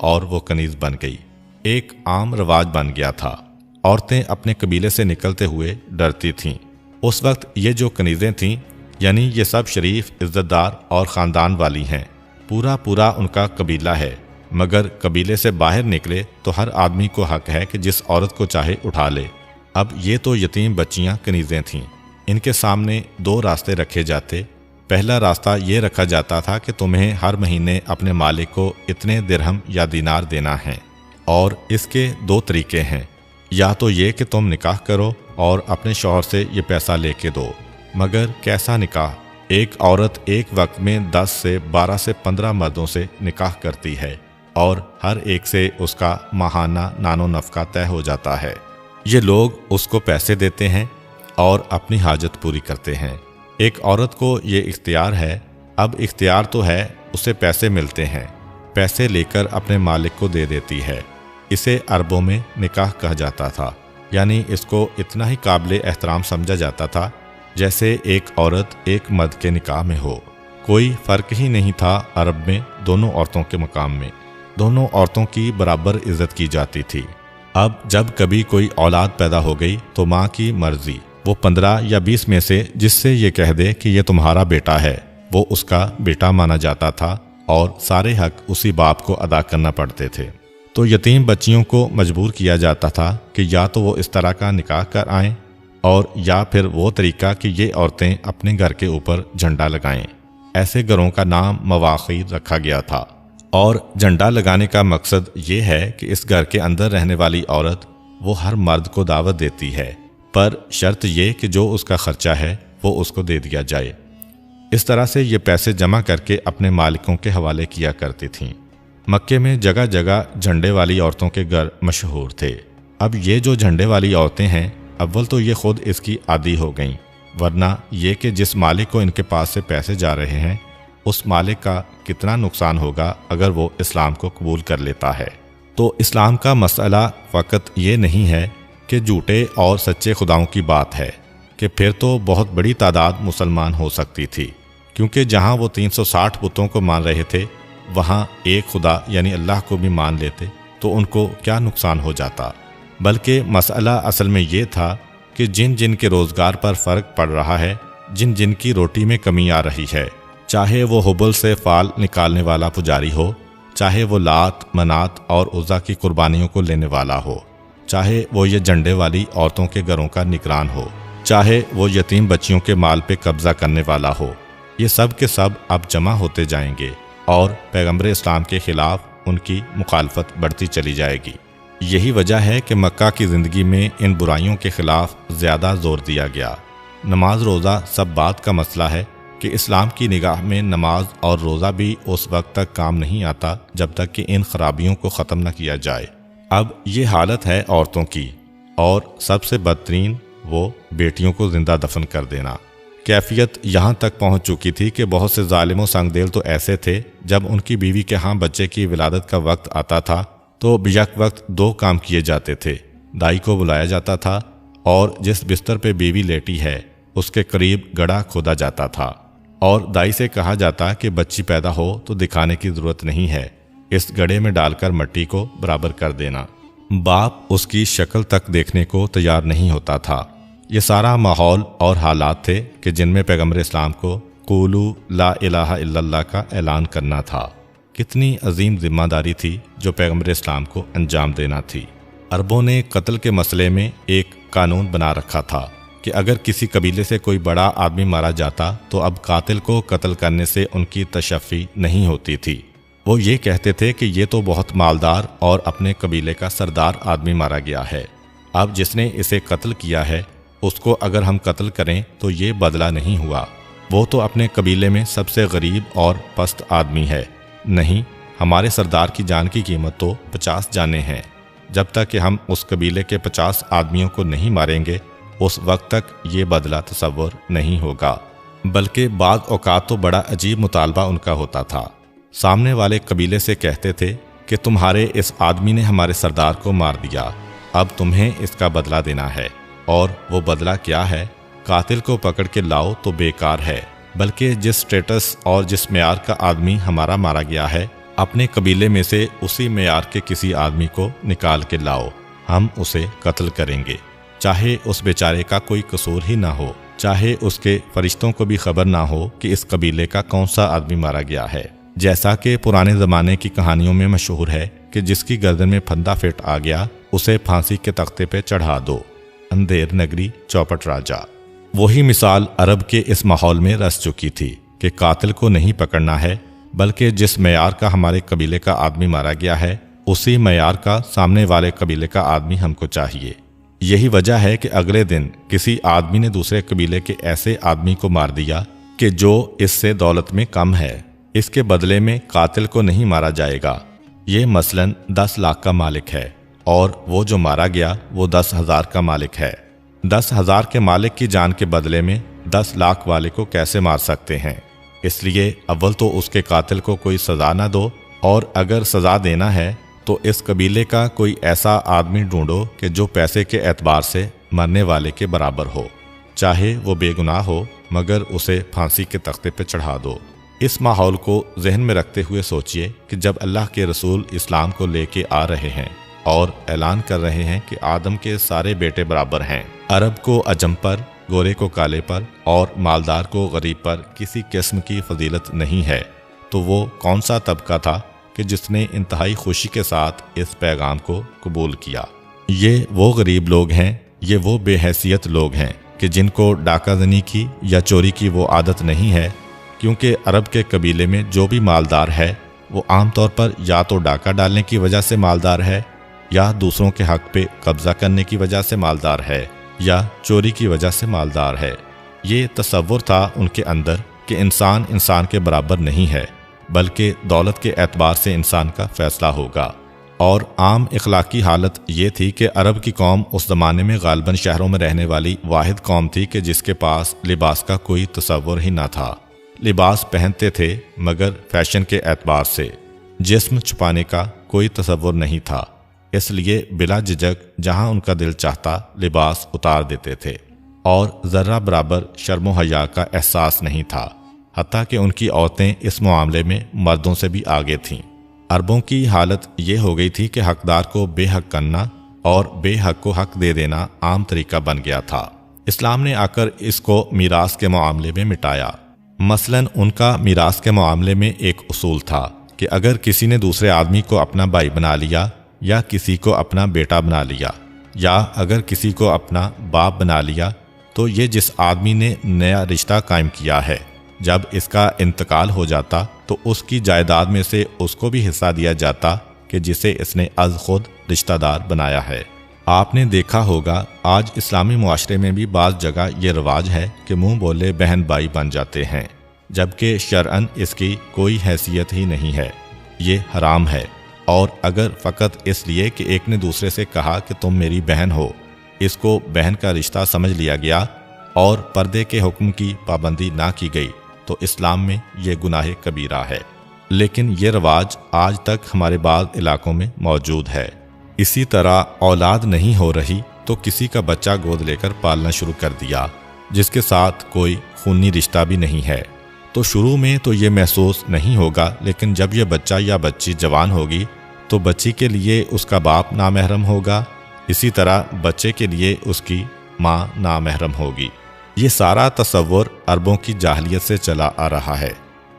اور وہ کنیز بن گئی۔ ایک عام رواج بن گیا تھا، عورتیں اپنے قبیلے سے نکلتے ہوئے ڈرتی تھیں۔ اس وقت یہ جو کنیزیں تھیں، یعنی یہ سب شریف، عزت دار اور خاندان والی ہیں، پورا ان کا قبیلہ ہے، مگر قبیلے سے باہر نکلے تو ہر آدمی کو حق ہے کہ جس عورت کو چاہے اٹھا لے۔ اب یہ تو یتیم بچیاں کنیزیں تھیں، ان کے سامنے دو راستے رکھے جاتے۔ پہلا راستہ یہ رکھا جاتا تھا کہ تمہیں ہر مہینے اپنے مالک کو اتنے درہم یا دینار دینا ہے، اور اس کے دو طریقے ہیں، یا تو یہ کہ تم نکاح کرو اور اپنے شوہر سے یہ پیسہ لے کے دو۔ مگر کیسا نکاح؟ ایک عورت ایک وقت میں 10 سے 12 سے 15 مردوں سے نکاح کرتی ہے، اور ہر ایک سے اس کا ماہانہ نان و نفقہ طے ہو جاتا ہے۔ یہ لوگ اس کو پیسے دیتے ہیں اور اپنی حاجت پوری کرتے ہیں۔ ایک عورت کو یہ اختیار ہے، اب اختیار تو ہے، اسے پیسے ملتے ہیں، پیسے لے کر اپنے مالک کو دے دیتی ہے۔ اسے عربوں میں نکاح کہا جاتا تھا، یعنی اس کو اتنا ہی قابل احترام سمجھا جاتا تھا جیسے ایک عورت ایک مرد کے نکاح میں ہو۔ کوئی فرق ہی نہیں تھا عرب میں دونوں عورتوں کے مقام میں، دونوں عورتوں کی برابر عزت کی جاتی تھی۔ اب جب کبھی کوئی اولاد پیدا ہو گئی تو ماں کی مرضی، وہ 15 یا 20 میں سے جس سے یہ کہہ دے کہ یہ تمہارا بیٹا ہے، وہ اس کا بیٹا مانا جاتا تھا، اور سارے حق اسی باپ کو ادا کرنا پڑتے تھے۔ تو یتیم بچیوں کو مجبور کیا جاتا تھا کہ یا تو وہ اس طرح کا نکاح کر آئیں، اور یا پھر وہ طریقہ کہ یہ عورتیں اپنے گھر کے اوپر جھنڈا لگائیں۔ ایسے گھروں کا نام مواخیر رکھا گیا تھا، اور جھنڈا لگانے کا مقصد یہ ہے کہ اس گھر کے اندر رہنے والی عورت وہ ہر مرد کو دعوت دیتی ہے، پر شرط یہ کہ جو اس کا خرچہ ہے وہ اس کو دے دیا جائے۔ اس طرح سے یہ پیسے جمع کر کے اپنے مالکوں کے حوالے کیا کرتی تھیں۔ مکے میں جگہ جگہ جھنڈے والی عورتوں کے گھر مشہور تھے۔ اب یہ جو جھنڈے والی عورتیں ہیں، اول تو یہ خود اس کی عادی ہو گئیں، ورنہ یہ کہ جس مالک کو ان کے پاس سے پیسے جا رہے ہیں، اس مالک کا کتنا نقصان ہوگا اگر وہ اسلام کو قبول کر لیتا ہے۔ تو اسلام کا مسئلہ فقط یہ نہیں ہے کہ جھوٹے اور سچے خداؤں کی بات ہے، کہ پھر تو بہت بڑی تعداد مسلمان ہو سکتی تھی، کیونکہ جہاں وہ 360 بتوں کو مان رہے تھے، وہاں ایک خدا یعنی اللہ کو بھی مان لیتے تو ان کو کیا نقصان ہو جاتا۔ بلکہ مسئلہ اصل میں یہ تھا کہ جن جن کے روزگار پر فرق پڑ رہا ہے، جن جن کی روٹی میں کمی آ رہی ہے، چاہے وہ حبل سے فال نکالنے والا پجاری ہو، چاہے وہ لات، منات اور عزا کی قربانیوں کو لینے والا ہو، چاہے وہ یہ جھنڈے والی عورتوں کے گھروں کا نگران ہو، چاہے وہ یتیم بچیوں کے مال پہ قبضہ کرنے والا ہو، یہ سب کے سب اب جمع ہوتے جائیں گے، اور پیغمبر اسلام کے خلاف ان کی مخالفت بڑھتی چلی جائے گی۔ یہی وجہ ہے کہ مکہ کی زندگی میں ان برائیوں کے خلاف زیادہ زور دیا گیا۔ نماز روزہ سب بات کا مسئلہ ہے کہ اسلام کی نگاہ میں نماز اور روزہ بھی اس وقت تک کام نہیں آتا جب تک کہ ان خرابیوں کو ختم نہ کیا جائے۔ اب یہ حالت ہے عورتوں کی، اور سب سے بدترین وہ بیٹیوں کو زندہ دفن کر دینا۔ کیفیت یہاں تک پہنچ چکی تھی کہ بہت سے ظالم و سنگدل تو ایسے تھے، جب ان کی بیوی کے ہاں بچے کی ولادت کا وقت آتا تھا تو بیک وقت 2 کام کیے جاتے تھے۔ دائی کو بلایا جاتا تھا، اور جس بستر پہ بیوی لیٹی ہے اس کے قریب گڑھا کھودا جاتا تھا، اور دائی سے کہا جاتا کہ بچی پیدا ہو تو دکھانے کی ضرورت نہیں ہے، اس گڑھے میں ڈال کر مٹی کو برابر کر دینا۔ باپ اس کی شکل تک دیکھنے کو تیار نہیں ہوتا تھا۔ یہ سارا ماحول اور حالات تھے کہ جن میں پیغمبر اسلام کو قولو لا الہ الا اللہ کا اعلان کرنا تھا۔ کتنی عظیم ذمہ داری تھی جو پیغمبر اسلام کو انجام دینا تھی۔ عربوں نے قتل کے مسئلے میں ایک قانون بنا رکھا تھا کہ اگر کسی قبیلے سے کوئی بڑا آدمی مارا جاتا تو اب قاتل کو قتل کرنے سے ان کی تشفی نہیں ہوتی تھی۔ وہ یہ کہتے تھے کہ یہ تو بہت مالدار اور اپنے قبیلے کا سردار آدمی مارا گیا ہے، اب جس نے اسے قتل کیا ہے اس کو اگر ہم قتل کریں تو یہ بدلہ نہیں ہوا، وہ تو اپنے قبیلے میں سب سے غریب اور پست آدمی ہے، نہیں، ہمارے سردار کی جان کی قیمت تو 50 جانیں ہیں، جب تک کہ ہم اس قبیلے کے 50 آدمیوں کو نہیں ماریں گے اس وقت تک یہ بدلہ تصور نہیں ہوگا۔ بلکہ بعض اوقات تو بڑا عجیب مطالبہ ان کا ہوتا تھا۔ سامنے والے قبیلے سے کہتے تھے کہ تمہارے اس آدمی نے ہمارے سردار کو مار دیا، اب تمہیں اس کا بدلہ دینا ہے، اور وہ بدلہ کیا ہے؟ قاتل کو پکڑ کے لاؤ تو بیکار ہے، بلکہ جس سٹیٹس اور جس معیار کا آدمی ہمارا مارا گیا ہے اپنے قبیلے میں سے اسی معیار کے کسی آدمی کو نکال کے لاؤ، ہم اسے قتل کریں گے، چاہے اس بیچارے کا کوئی قصور ہی نہ ہو، چاہے اس کے فرشتوں کو بھی خبر نہ ہو کہ اس قبیلے کا کون سا آدمی مارا گیا ہے۔ جیسا کہ پرانے زمانے کی کہانیوں میں مشہور ہے کہ جس کی گردن میں پھندا فٹ آ گیا اسے پھانسی کے تختے پہ چڑھا دو، اندھیر نگری چوپٹ راجا۔ وہی مثال عرب کے اس ماحول میں رس چکی تھی کہ قاتل کو نہیں پکڑنا ہے، بلکہ جس معیار کا ہمارے قبیلے کا آدمی مارا گیا ہے اسی معیار کا سامنے والے قبیلے کا آدمی ہم کو چاہیے۔ یہی وجہ ہے کہ اگلے دن کسی آدمی نے دوسرے قبیلے کے ایسے آدمی کو مار دیا کہ جو اس سے دولت میں کم ہے، اس کے بدلے میں قاتل کو نہیں مارا جائے گا۔ یہ مثلاً 10 لاکھ کا مالک ہے اور وہ جو مارا گیا وہ 10,000 کا مالک ہے۔ 10,000 کے مالک کی جان کے بدلے میں 10 لاکھ والے کو کیسے مار سکتے ہیں؟ اس لیے اول تو اس کے قاتل کو کوئی سزا نہ دو، اور اگر سزا دینا ہے تو اس قبیلے کا کوئی ایسا آدمی ڈھونڈو کہ جو پیسے کے اعتبار سے مرنے والے کے برابر ہو، چاہے وہ بے گناہ ہو، مگر اسے پھانسی کے تختے پہ چڑھا دو۔ اس ماحول کو ذہن میں رکھتے ہوئے سوچئے کہ جب اللہ کے رسول اسلام کو لے کے آ رہے ہیں اور اعلان کر رہے ہیں کہ آدم کے سارے بیٹے برابر ہیں، عرب کو عجم پر، گورے کو کالے پر اور مالدار کو غریب پر کسی قسم کی فضیلت نہیں ہے، تو وہ کون سا طبقہ تھا کہ جس نے انتہائی خوشی کے ساتھ اس پیغام کو قبول کیا؟ یہ وہ غریب لوگ ہیں، یہ وہ بے حیثیت لوگ ہیں کہ جن کو ڈاکہ زنی کی یا چوری کی وہ عادت نہیں ہے، کیونکہ عرب کے قبیلے میں جو بھی مالدار ہے وہ عام طور پر یا تو ڈاکہ ڈالنے کی وجہ سے مالدار ہے، یا دوسروں کے حق پہ قبضہ کرنے کی وجہ سے مالدار ہے، یا چوری کی وجہ سے مالدار ہے۔ یہ تصور تھا ان کے اندر کہ انسان انسان کے برابر نہیں ہے، بلکہ دولت کے اعتبار سے انسان کا فیصلہ ہوگا۔ اور عام اخلاقی حالت یہ تھی کہ عرب کی قوم اس زمانے میں غالباً شہروں میں رہنے والی واحد قوم تھی کہ جس کے پاس لباس کا کوئی تصور ہی نہ تھا۔ لباس پہنتے تھے مگر فیشن کے اعتبار سے، جسم چھپانے کا کوئی تصور نہیں تھا، اس لیے بلا جھجک جہاں ان کا دل چاہتا لباس اتار دیتے تھے، اور ذرہ برابر شرم و حیا کا احساس نہیں تھا، حتیٰ کہ ان کی عورتیں اس معاملے میں مردوں سے بھی آگے تھیں۔ عربوں کی حالت یہ ہو گئی تھی کہ حقدار کو بے حق کرنا اور بے حق کو حق دے دینا عام طریقہ بن گیا تھا۔ اسلام نے آ کر اس کو میراث کے معاملے میں مٹایا۔ مثلاً ان کا میراث کے معاملے میں ایک اصول تھا کہ اگر کسی نے دوسرے آدمی کو اپنا بھائی بنا لیا، یا کسی کو اپنا بیٹا بنا لیا، یا اگر کسی کو اپنا باپ بنا لیا، تو یہ جس آدمی نے نیا رشتہ قائم کیا ہے، جب اس کا انتقال ہو جاتا تو اس کی جائیداد میں سے اس کو بھی حصہ دیا جاتا کہ جسے اس نے از خود رشتہ دار بنایا ہے۔ آپ نے دیکھا ہوگا آج اسلامی معاشرے میں بھی بعض جگہ یہ رواج ہے کہ منہ بولے بہن بھائی بن جاتے ہیں، جبکہ شرعاً اس کی کوئی حیثیت ہی نہیں ہے، یہ حرام ہے۔ اور اگر فقط اس لیے کہ ایک نے دوسرے سے کہا کہ تم میری بہن ہو، اس کو بہن کا رشتہ سمجھ لیا گیا اور پردے کے حکم کی پابندی نہ کی گئی، تو اسلام میں یہ گناہ کبیرہ ہے۔ لیکن یہ رواج آج تک ہمارے بعض علاقوں میں موجود ہے۔ اسی طرح اولاد نہیں ہو رہی تو کسی کا بچہ گود لے کر پالنا شروع کر دیا جس کے ساتھ کوئی خونی رشتہ بھی نہیں ہے، تو شروع میں تو یہ محسوس نہیں ہوگا، لیکن جب یہ بچہ یا بچی جوان ہوگی تو بچی کے لیے اس کا باپ نامحرم ہوگا، اسی طرح بچے کے لیے اس کی ماں نامحرم ہوگی۔ یہ سارا تصور عربوں کی جاہلیت سے چلا آ رہا ہے۔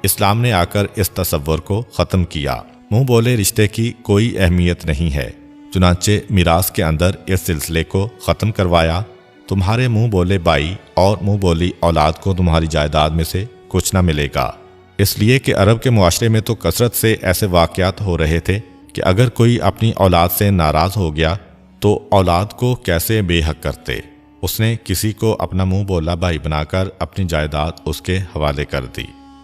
اسلام نے آ کر اس تصور کو ختم کیا۔ منہ بولے رشتے کی کوئی اہمیت نہیں ہے، چنانچہ میراث کے اندر اس سلسلے کو ختم کروایا۔ تمہارے منہ بولے بھائی اور منہ بولی اولاد کو تمہاری جائیداد میں سے کچھ نہ ملے گا، اس لیے کہ عرب کے معاشرے میں تو کثرت سے ایسے واقعات ہو رہے تھے کہ اگر کوئی اپنی اولاد سے ناراض ہو گیا تو اولاد کو کیسے بے حق کرتے، اس نے کسی کو اپنا منہ بولا بھائی بنا کر اپنی جائیداد اس کے حوالے کر دی۔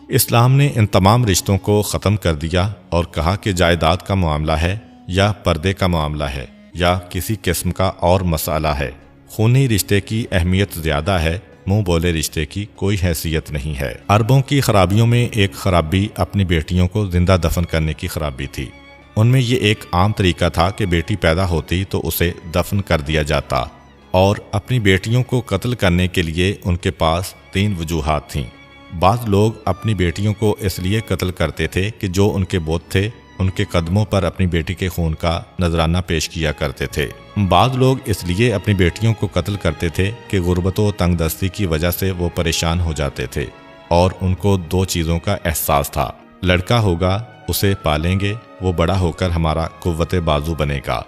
اسلام نے ان تمام رشتوں کو ختم کر دیا اور کہا کہ جائیداد کا معاملہ ہے یا پردے کا معاملہ ہے یا کسی قسم کا اور مسئلہ ہے، خونی رشتے کی اہمیت زیادہ ہے، منہ بولے رشتے کی کوئی حیثیت نہیں ہے۔ عربوں کی خرابیوں میں ایک خرابی اپنی بیٹیوں کو زندہ دفن کرنے کی خرابی تھی۔ ان میں یہ ایک عام طریقہ تھا کہ بیٹی پیدا ہوتی تو اسے دفن کر دیا جاتا، اور اپنی بیٹیوں کو قتل کرنے کے لیے ان کے پاس 3 وجوہات تھیں۔ بعض لوگ اپنی بیٹیوں کو اس لیے قتل کرتے تھے کہ جو ان کے بت تھے ان کے قدموں پر اپنی بیٹی کے خون کا نذرانہ پیش کیا کرتے تھے۔ بعض لوگ اس لیے اپنی بیٹیوں کو قتل کرتے تھے کہ غربت و تنگ دستی کی وجہ سے وہ پریشان ہو جاتے تھے اور ان کو دو چیزوں کا احساس تھا، لڑکا ہوگا اسے پالیں گے، وہ بڑا ہو کر ہمارا قوت بازو بنے گا،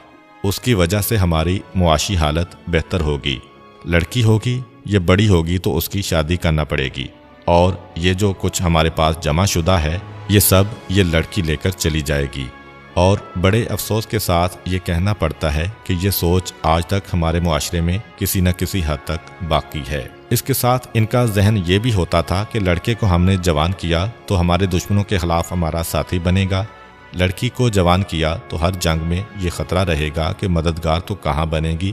اس کی وجہ سے ہماری معاشی حالت بہتر ہوگی، لڑکی ہوگی یہ بڑی ہوگی تو اس کی شادی کرنا پڑے گی، اور یہ جو کچھ ہمارے پاس جمع شدہ ہے یہ سب یہ لڑکی لے کر چلی جائے گی۔ اور بڑے افسوس کے ساتھ یہ کہنا پڑتا ہے کہ یہ سوچ آج تک ہمارے معاشرے میں کسی نہ کسی حد تک باقی ہے۔ اس کے ساتھ ان کا ذہن یہ بھی ہوتا تھا کہ لڑکے کو ہم نے جوان کیا تو ہمارے دشمنوں کے خلاف ہمارا ساتھی بنے گا، لڑکی کو جوان کیا تو ہر جنگ میں یہ خطرہ رہے گا کہ مددگار تو کہاں بنے گی،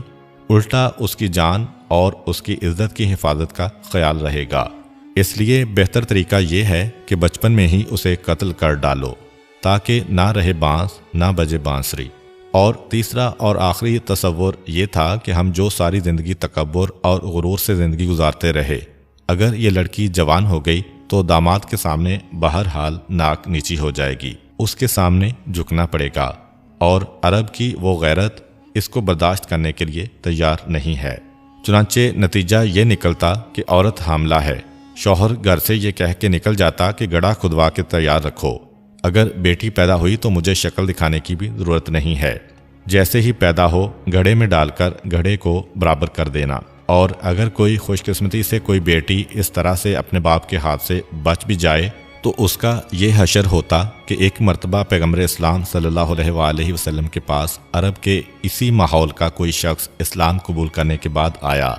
الٹا اس کی جان اور اس کی عزت کی حفاظت کا خیال رہے گا۔ اس لیے بہتر طریقہ یہ ہے کہ بچپن میں ہی اسے قتل کر ڈالو تاکہ نہ رہے بانس نہ بجے بانسری۔ اور تیسرا اور آخری تصور یہ تھا کہ ہم جو ساری زندگی تکبر اور غرور سے زندگی گزارتے رہے، اگر یہ لڑکی جوان ہو گئی تو داماد کے سامنے بہرحال ناک نیچی ہو جائے گی، اس کے سامنے جھکنا پڑے گا، اور عرب کی وہ غیرت اس کو برداشت کرنے کے لیے تیار نہیں ہے۔ چنانچہ نتیجہ یہ نکلتا کہ عورت حاملہ ہے، شوہر گھر سے یہ کہہ کے نکل جاتا کہ گڑھا کھدوا کے تیار رکھو، اگر بیٹی پیدا ہوئی تو مجھے شکل دکھانے کی بھی ضرورت نہیں ہے، جیسے ہی پیدا ہو گھڑے میں ڈال کر گھڑے کو برابر کر دینا۔ اور اگر کوئی خوش قسمتی سے کوئی بیٹی اس طرح سے اپنے باپ کے ہاتھ سے بچ بھی جائے تو اس کا یہ حشر ہوتا کہ ایک مرتبہ پیغمبر اسلام صلی اللہ علیہ وآلہ وسلم کے پاس عرب کے اسی ماحول کا کوئی شخص اسلام قبول کرنے کے بعد آیا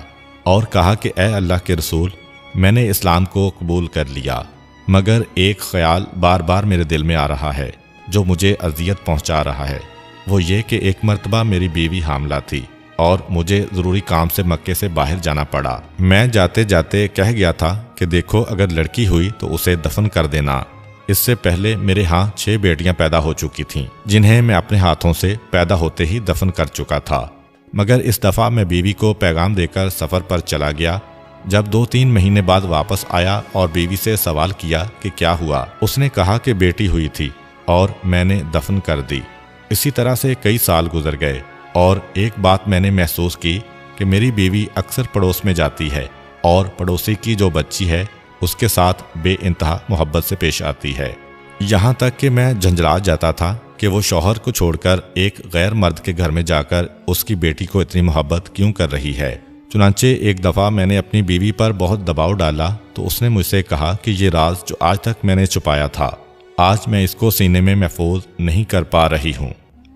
اور کہا کہ اے اللہ کے رسول، میں نے اسلام کو قبول کر لیا، مگر ایک خیال بار بار میرے دل میں آ رہا ہے جو مجھے اذیت پہنچا رہا ہے، وہ یہ کہ ایک مرتبہ میری بیوی حاملہ تھی اور مجھے ضروری کام سے مکے سے باہر جانا پڑا، میں جاتے جاتے کہہ گیا تھا کہ دیکھو اگر لڑکی ہوئی تو اسے دفن کر دینا۔ اس سے پہلے میرے ہاں 6 بیٹیاں پیدا ہو چکی تھیں جنہیں میں اپنے ہاتھوں سے پیدا ہوتے ہی دفن کر چکا تھا، مگر اس دفعہ میں بیوی کو پیغام دے کر سفر پر چلا گیا۔ جب 2-3 مہینے بعد واپس آیا اور بیوی سے سوال کیا کہ کیا ہوا، اس نے کہا کہ بیٹی ہوئی تھی اور میں نے دفن کر دی۔ اسی طرح سے کئی سال گزر گئے اور ایک بات میں نے محسوس کی کہ میری بیوی اکثر پڑوس میں جاتی ہے اور پڑوسی کی جو بچی ہے اس کے ساتھ بے انتہا محبت سے پیش آتی ہے، یہاں تک کہ میں جھنجھلا جاتا تھا کہ وہ شوہر کو چھوڑ کر ایک غیر مرد کے گھر میں جا کر اس کی بیٹی کو اتنی محبت کیوں کر رہی ہے۔ چنانچہ ایک دفعہ میں نے اپنی بیوی پر بہت دباؤ ڈالا تو اس نے مجھ سے کہا کہ یہ راز جو آج تک میں نے چھپایا تھا، آج میں اس کو سینے میں محفوظ نہیں کر پا رہی ہوں،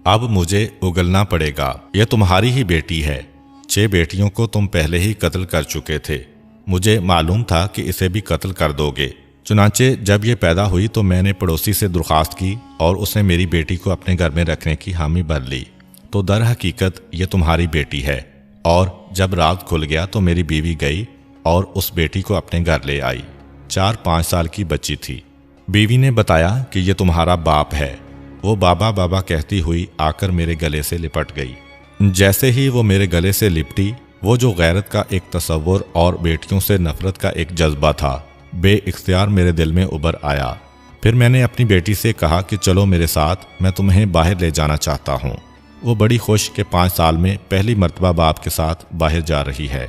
اب مجھے اگلنا پڑے گا، یہ تمہاری ہی بیٹی ہے، 6 بیٹیوں کو تم پہلے ہی قتل کر چکے تھے، مجھے معلوم تھا کہ اسے بھی قتل کر دو گے۔ چنانچہ جب یہ پیدا ہوئی تو میں نے پڑوسی سے درخواست کی اور اس نے میری بیٹی کو اپنے گھر میں رکھنے کی حامی بھر لی، تو در حقیقت یہ تمہاری بیٹی ہے۔ اور جب رات کھل گیا تو میری بیوی گئی اور اس بیٹی کو اپنے گھر لے آئی، 4-5 سال کی بچی تھی۔ بیوی نے بتایا کہ یہ تمہارا باپ ہے، وہ بابا بابا کہتی ہوئی آ کر میرے گلے سے لپٹ گئی۔ جیسے ہی وہ میرے گلے سے لپٹی، وہ جو غیرت کا ایک تصور اور بیٹیوں سے نفرت کا ایک جذبہ تھا بے اختیار میرے دل میں ابھر آیا۔ پھر میں نے اپنی بیٹی سے کہا کہ چلو میرے ساتھ، میں تمہیں باہر لے جانا چاہتا ہوں۔ وہ بڑی خوش کہ 5 سال میں پہلی مرتبہ باپ کے ساتھ باہر جا رہی ہے۔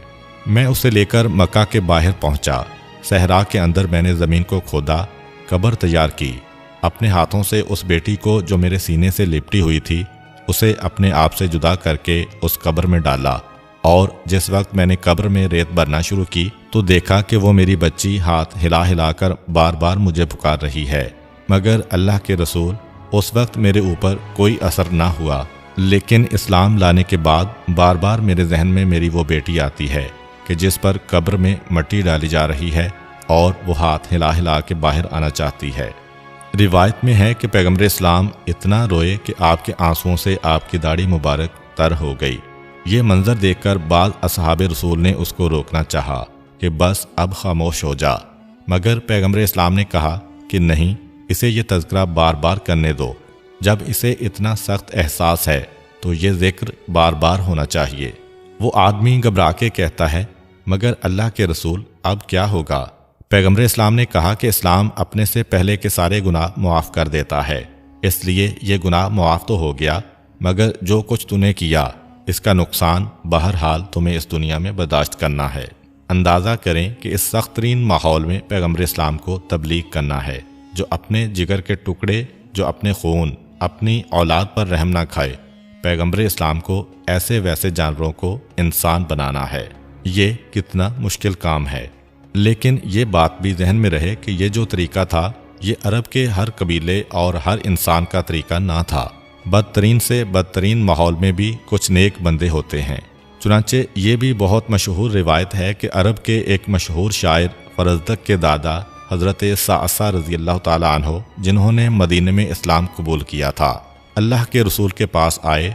میں اسے لے کر مکہ کے باہر پہنچا۔ صحرا کے اندر میں نے زمین کو کھودا، قبر تیار کی، اپنے ہاتھوں سے اس بیٹی کو جو میرے سینے سے لپٹی ہوئی تھی اسے اپنے آپ سے جدا کر کے اس قبر میں ڈالا، اور جس وقت میں نے قبر میں ریت بھرنا شروع کی تو دیکھا کہ وہ میری بچی ہاتھ ہلا ہلا کر بار بار مجھے پکار رہی ہے، مگر اللہ کے رسول اس وقت میرے اوپر کوئی اثر نہ ہوا۔ لیکن اسلام لانے کے بعد بار بار میرے ذہن میں میری وہ بیٹی آتی ہے کہ جس پر قبر میں مٹی ڈالی جا رہی ہے اور وہ ہاتھ ہلا ہلا کے باہر آنا چاہتی ہے۔ روایت میں ہے کہ پیغمبر اسلام اتنا روئے کہ آپ کے آنسوؤں سے آپ کی داڑھی مبارک تر ہو گئی۔ یہ منظر دیکھ کر بعض اصحاب رسول نے اس کو روکنا چاہا کہ بس اب خاموش ہو جا، مگر پیغمبر اسلام نے کہا کہ نہیں، اسے یہ تذکرہ بار بار کرنے دو، جب اسے اتنا سخت احساس ہے تو یہ ذکر بار بار ہونا چاہیے۔ وہ آدمی گھبرا کے کہتا ہے مگر اللہ کے رسول اب کیا ہوگا؟ پیغمبر اسلام نے کہا کہ اسلام اپنے سے پہلے کے سارے گناہ معاف کر دیتا ہے، اس لیے یہ گناہ معاف تو ہو گیا، مگر جو کچھ تو نے کیا اس کا نقصان بہرحال تمہیں اس دنیا میں برداشت کرنا ہے۔ اندازہ کریں کہ اس سخت ترین ماحول میں پیغمبر اسلام کو تبلیغ کرنا ہے، جو اپنے جگر کے ٹکڑے، جو اپنے خون، اپنی اولاد پر رحم نہ کھائے۔ پیغمبر اسلام کو ایسے ویسے جانوروں کو انسان بنانا ہے، یہ کتنا مشکل کام ہے۔ لیکن یہ بات بھی ذہن میں رہے کہ یہ جو طریقہ تھا یہ عرب کے ہر قبیلے اور ہر انسان کا طریقہ نہ تھا۔ بدترین سے بدترین ماحول میں بھی کچھ نیک بندے ہوتے ہیں۔ چنانچہ یہ بھی بہت مشہور روایت ہے کہ عرب کے ایک مشہور شاعر فرزدق کے دادا حضرت صعصع رضی اللہ تعالیٰ عنہ، جنہوں نے مدینے میں اسلام قبول کیا تھا، اللہ کے رسول کے پاس آئے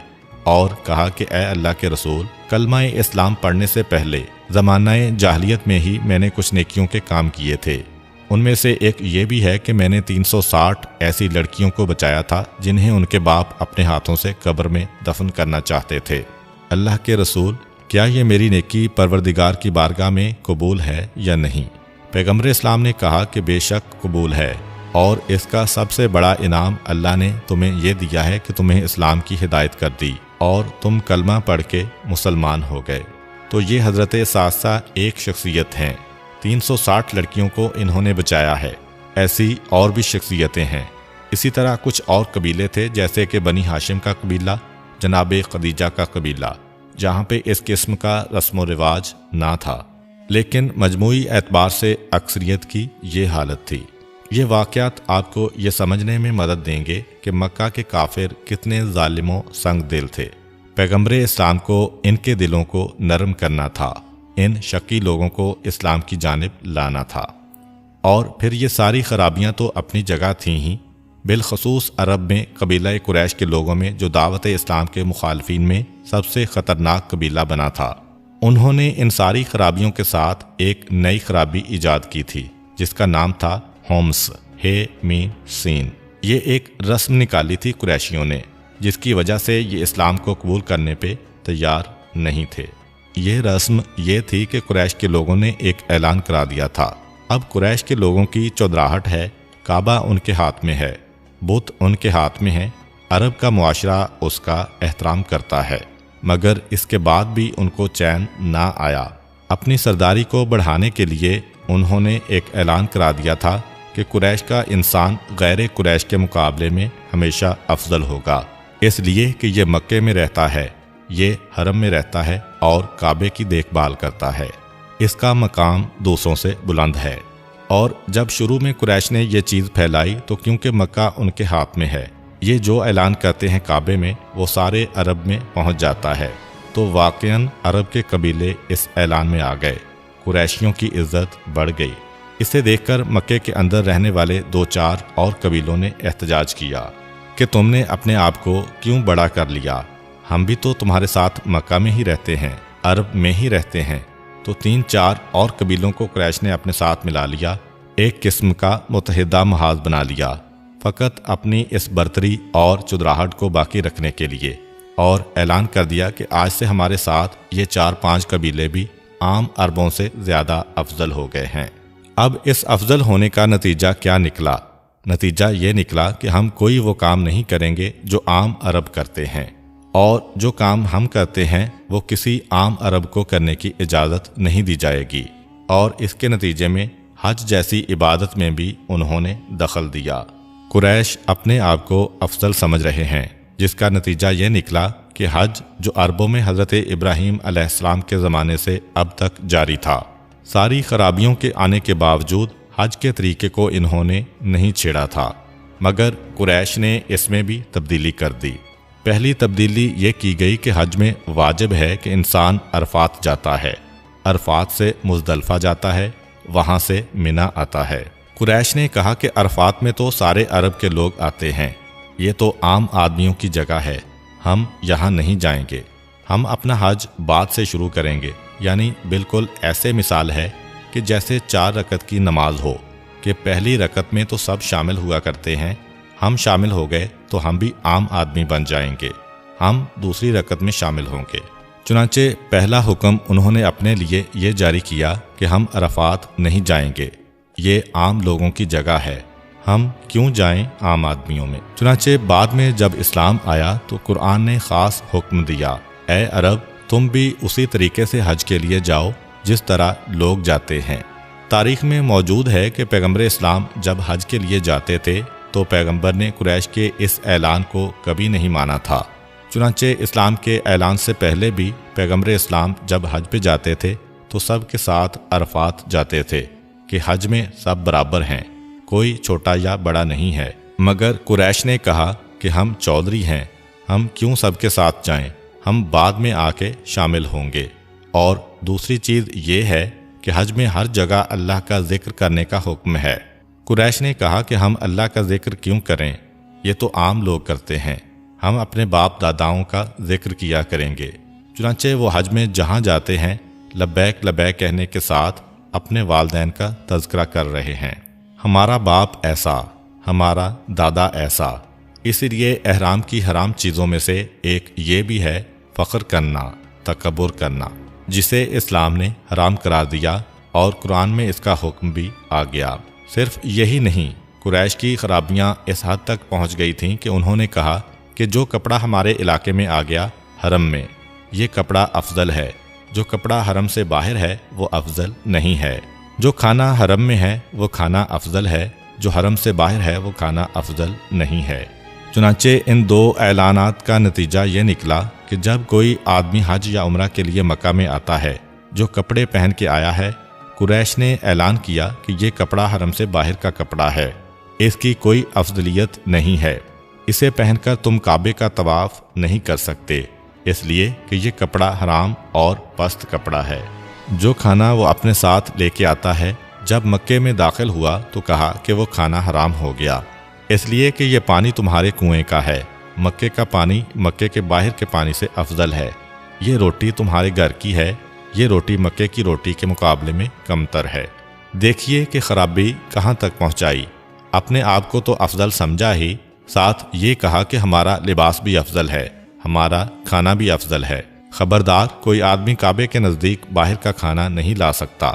اور کہا کہ اے اللہ کے رسول، کلمہ اسلام پڑھنے سے پہلے زمانہ جاہلیت میں ہی میں نے کچھ نیکیوں کے کام کیے تھے۔ ان میں سے ایک یہ بھی ہے کہ میں نے 360 ایسی لڑکیوں کو بچایا تھا جنہیں ان کے باپ اپنے ہاتھوں سے قبر میں دفن کرنا چاہتے تھے۔ اللہ کے رسول، کیا یہ میری نیکی پروردگار کی بارگاہ میں قبول ہے یا نہیں؟ پیغمبر اسلام نے کہا کہ بے شک قبول ہے، اور اس کا سب سے بڑا انعام اللہ نے تمہیں یہ دیا ہے کہ تمہیں اسلام کی ہدایت کر دی اور تم کلمہ پڑھ کے مسلمان ہو گئے۔ تو یہ حضرت صعصع ایک شخصیت ہیں، 360 لڑکیوں کو انہوں نے بچایا ہے۔ ایسی اور بھی شخصیتیں ہیں۔ اسی طرح کچھ اور قبیلے تھے، جیسے کہ بنی ہاشم کا قبیلہ، جناب خدیجہ کا قبیلہ، جہاں پہ اس قسم کا رسم و رواج نہ تھا، لیکن مجموعی اعتبار سے اکثریت کی یہ حالت تھی۔ یہ واقعات آپ کو یہ سمجھنے میں مدد دیں گے کہ مکہ کے کافر کتنے ظالم و سنگ دل تھے۔ پیغمبر اسلام کو ان کے دلوں کو نرم کرنا تھا، ان شکی لوگوں کو اسلام کی جانب لانا تھا۔ اور پھر یہ ساری خرابیاں تو اپنی جگہ تھیں ہی، بالخصوص عرب میں قبیلہ قریش کے لوگوں میں، جو دعوت اسلام کے مخالفین میں سب سے خطرناک قبیلہ بنا تھا، انہوں نے ان ساری خرابیوں کے ساتھ ایک نئی خرابی ایجاد کی تھی جس کا نام تھا ہومس، ہے میم سین۔ یہ ایک رسم نکالی تھی قریشیوں نے، جس کی وجہ سے یہ اسلام کو قبول کرنے پہ تیار نہیں تھے۔ یہ رسم یہ تھی کہ قریش کے لوگوں نے ایک اعلان کرا دیا تھا، اب قریش کے لوگوں کی چودراہٹ ہے، کعبہ ان کے ہاتھ میں ہے، بت ان کے ہاتھ میں ہے، عرب کا معاشرہ اس کا احترام کرتا ہے، مگر اس کے بعد بھی ان کو چین نہ آیا۔ اپنی سرداری کو بڑھانے کے لیے انہوں نے ایک اعلان کرا دیا تھا کہ قریش کا انسان غیر قریش کے مقابلے میں ہمیشہ افضل ہوگا، اس لیے کہ یہ مکے میں رہتا ہے، یہ حرم میں رہتا ہے اور کعبے کی دیکھ بھال کرتا ہے، اس کا مقام دوسروں سے بلند ہے۔ اور جب شروع میں قریش نے یہ چیز پھیلائی تو کیونکہ مکہ ان کے ہاتھ میں ہے، یہ جو اعلان کرتے ہیں کعبے میں وہ سارے عرب میں پہنچ جاتا ہے، تو واقعاً عرب کے قبیلے اس اعلان میں آ گئے، قریشیوں کی عزت بڑھ گئی۔ اسے دیکھ کر مکے کے اندر رہنے والے 2-4 اور قبیلوں نے احتجاج کیا کہ تم نے اپنے آپ کو کیوں بڑا کر لیا، ہم بھی تو تمہارے ساتھ مکہ میں ہی رہتے ہیں، عرب میں ہی رہتے ہیں۔ تو 3-4 اور قبیلوں کو قریش نے اپنے ساتھ ملا لیا، ایک قسم کا متحدہ محاذ بنا لیا، فقط اپنی اس برتری اور چدراہٹ کو باقی رکھنے کے لیے، اور اعلان کر دیا کہ آج سے ہمارے ساتھ یہ 4-5 قبیلے بھی عام عربوں سے زیادہ افضل ہو گئے ہیں۔ اب اس افضل ہونے کا نتیجہ کیا نکلا؟ نتیجہ یہ نکلا کہ ہم کوئی وہ کام نہیں کریں گے جو عام عرب کرتے ہیں، اور جو کام ہم کرتے ہیں وہ کسی عام عرب کو کرنے کی اجازت نہیں دی جائے گی۔ اور اس کے نتیجے میں حج جیسی عبادت میں بھی انہوں نے دخل دیا۔ قریش اپنے آپ کو افضل سمجھ رہے ہیں، جس کا نتیجہ یہ نکلا کہ حج جو عربوں میں حضرت ابراہیم علیہ السلام کے زمانے سے اب تک جاری تھا، ساری خرابیوں کے آنے کے باوجود حج کے طریقے کو انہوں نے نہیں چھیڑا تھا، مگر قریش نے اس میں بھی تبدیلی کر دی۔ پہلی تبدیلی یہ کی گئی کہ حج میں واجب ہے کہ انسان عرفات جاتا ہے، عرفات سے مزدلفہ جاتا ہے، وہاں سے منی آتا ہے۔ قریش نے کہا کہ عرفات میں تو سارے عرب کے لوگ آتے ہیں، یہ تو عام آدمیوں کی جگہ ہے، ہم یہاں نہیں جائیں گے، ہم اپنا حج بعد سے شروع کریں گے۔ یعنی بالکل ایسے مثال ہے کہ جیسے 4 رکعت کی نماز ہو کہ پہلی رکعت میں تو سب شامل ہوا کرتے ہیں، ہم شامل ہو گئے تو ہم بھی عام آدمی بن جائیں گے، ہم دوسری رکعت میں شامل ہوں گے۔ چنانچہ پہلا حکم انہوں نے اپنے لیے یہ جاری کیا کہ ہم عرفات نہیں جائیں گے، یہ عام لوگوں کی جگہ ہے، ہم کیوں جائیں عام آدمیوں میں؟ چنانچہ بعد میں جب اسلام آیا تو قرآن نے خاص حکم دیا، اے عرب تم بھی اسی طریقے سے حج کے لیے جاؤ جس طرح لوگ جاتے ہیں۔ تاریخ میں موجود ہے کہ پیغمبر اسلام جب حج کے لیے جاتے تھے تو پیغمبر نے قریش کے اس اعلان کو کبھی نہیں مانا تھا۔ چنانچہ اسلام کے اعلان سے پہلے بھی پیغمبر اسلام جب حج پہ جاتے تھے تو سب کے ساتھ عرفات جاتے تھے کہ حج میں سب برابر ہیں، کوئی چھوٹا یا بڑا نہیں ہے۔ مگر قریش نے کہا کہ ہم چودھری ہیں، ہم کیوں سب کے ساتھ جائیں، ہم بعد میں آ کے شامل ہوں گے۔ اور دوسری چیز یہ ہے کہ حج میں ہر جگہ اللہ کا ذکر کرنے کا حکم ہے۔ قریش نے کہا کہ ہم اللہ کا ذکر کیوں کریں، یہ تو عام لوگ کرتے ہیں، ہم اپنے باپ داداؤں کا ذکر کیا کریں گے۔ چنانچہ وہ حج میں جہاں جاتے ہیں لبیک لبیک کہنے کے ساتھ اپنے والدین کا تذکرہ کر رہے ہیں، ہمارا باپ ایسا، ہمارا دادا ایسا۔ اسی لیے احرام کی حرام چیزوں میں سے ایک یہ بھی ہے فخر کرنا، تکبر کرنا، جسے اسلام نے حرام قرار دیا اور قرآن میں اس کا حکم بھی آ گیا۔ صرف یہی نہیں، قریش کی خرابیاں اس حد تک پہنچ گئی تھیں کہ انہوں نے کہا کہ جو کپڑا ہمارے علاقے میں آ گیا حرم میں، یہ کپڑا افضل ہے، جو کپڑا حرم سے باہر ہے وہ افضل نہیں ہے، جو کھانا حرم میں ہے وہ کھانا افضل ہے، جو حرم سے باہر ہے وہ کھانا افضل نہیں ہے۔ چنانچہ ان دو اعلانات کا نتیجہ یہ نکلا کہ جب کوئی آدمی حج یا عمرہ کے لیے مکہ میں آتا ہے جو کپڑے پہن کے آیا ہے، قریش نے اعلان کیا کہ یہ کپڑا حرم سے باہر کا کپڑا ہے، اس کی کوئی افضلیت نہیں ہے، اسے پہن کر تم کعبے کا طواف نہیں کر سکتے، اس لیے کہ یہ کپڑا حرام اور پست کپڑا ہے۔ جو کھانا وہ اپنے ساتھ لے کے آتا ہے جب مکے میں داخل ہوا تو کہا کہ وہ کھانا حرام ہو گیا، اس لیے کہ یہ پانی تمہارے کنویں کا ہے، مکے کا پانی مکے کے باہر کے پانی سے افضل ہے، یہ روٹی تمہارے گھر کی ہے، یہ روٹی مکے کی روٹی کے مقابلے میں کم تر ہے۔ دیکھیے کہ خرابی کہاں تک پہنچائی، اپنے آپ کو تو افضل سمجھا ہی، ساتھ یہ کہا کہ ہمارا لباس بھی افضل ہے، ہمارا کھانا بھی افضل ہے۔ خبردار کوئی آدمی کعبے کے نزدیک باہر کا کھانا نہیں لا سکتا،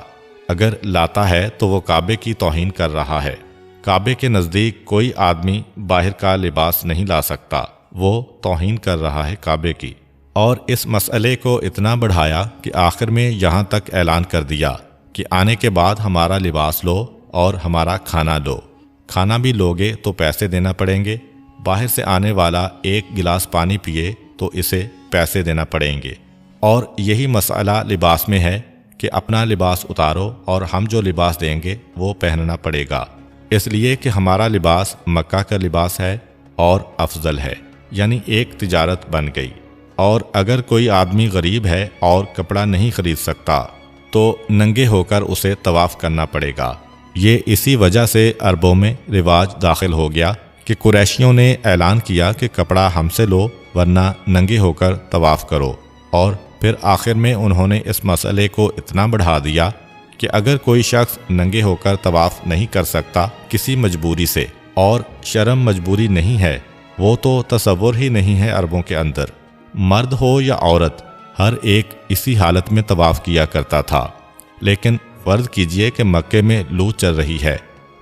اگر لاتا ہے تو وہ کعبے کی توہین کر رہا ہے۔ کعبے کے نزدیک کوئی آدمی باہر کا لباس نہیں لا سکتا، وہ توہین کر رہا ہے کعبے کی۔ اور اس مسئلے کو اتنا بڑھایا کہ آخر میں یہاں تک اعلان کر دیا کہ آنے کے بعد ہمارا لباس لو اور ہمارا کھانا لو، کھانا بھی لوگے تو پیسے دینا پڑیں گے، باہر سے آنے والا ایک گلاس پانی پیے تو اسے پیسے دینا پڑیں گے۔ اور یہی مسئلہ لباس میں ہے کہ اپنا لباس اتارو اور ہم جو لباس دیں گے وہ پہننا پڑے گا، اس لیے کہ ہمارا لباس مکہ کا لباس ہے اور افضل ہے، یعنی ایک تجارت بن گئی۔ اور اگر کوئی آدمی غریب ہے اور کپڑا نہیں خرید سکتا تو ننگے ہو کر اسے طواف کرنا پڑے گا۔ یہ اسی وجہ سے عربوں میں رواج داخل ہو گیا کہ قریشیوں نے اعلان کیا کہ کپڑا ہم سے لو ورنہ ننگے ہو کر طواف کرو، اور پھر آخر میں انہوں نے اس مسئلے کو اتنا بڑھا دیا کہ اگر کوئی شخص ننگے ہو کر طواف نہیں کر سکتا کسی مجبوری سے، اور شرم مجبوری نہیں ہے، وہ تو تصور ہی نہیں ہے عربوں کے اندر، مرد ہو یا عورت ہر ایک اسی حالت میں طواف کیا کرتا تھا۔ لیکن فرض کیجئے کہ مکے میں لو چل رہی ہے،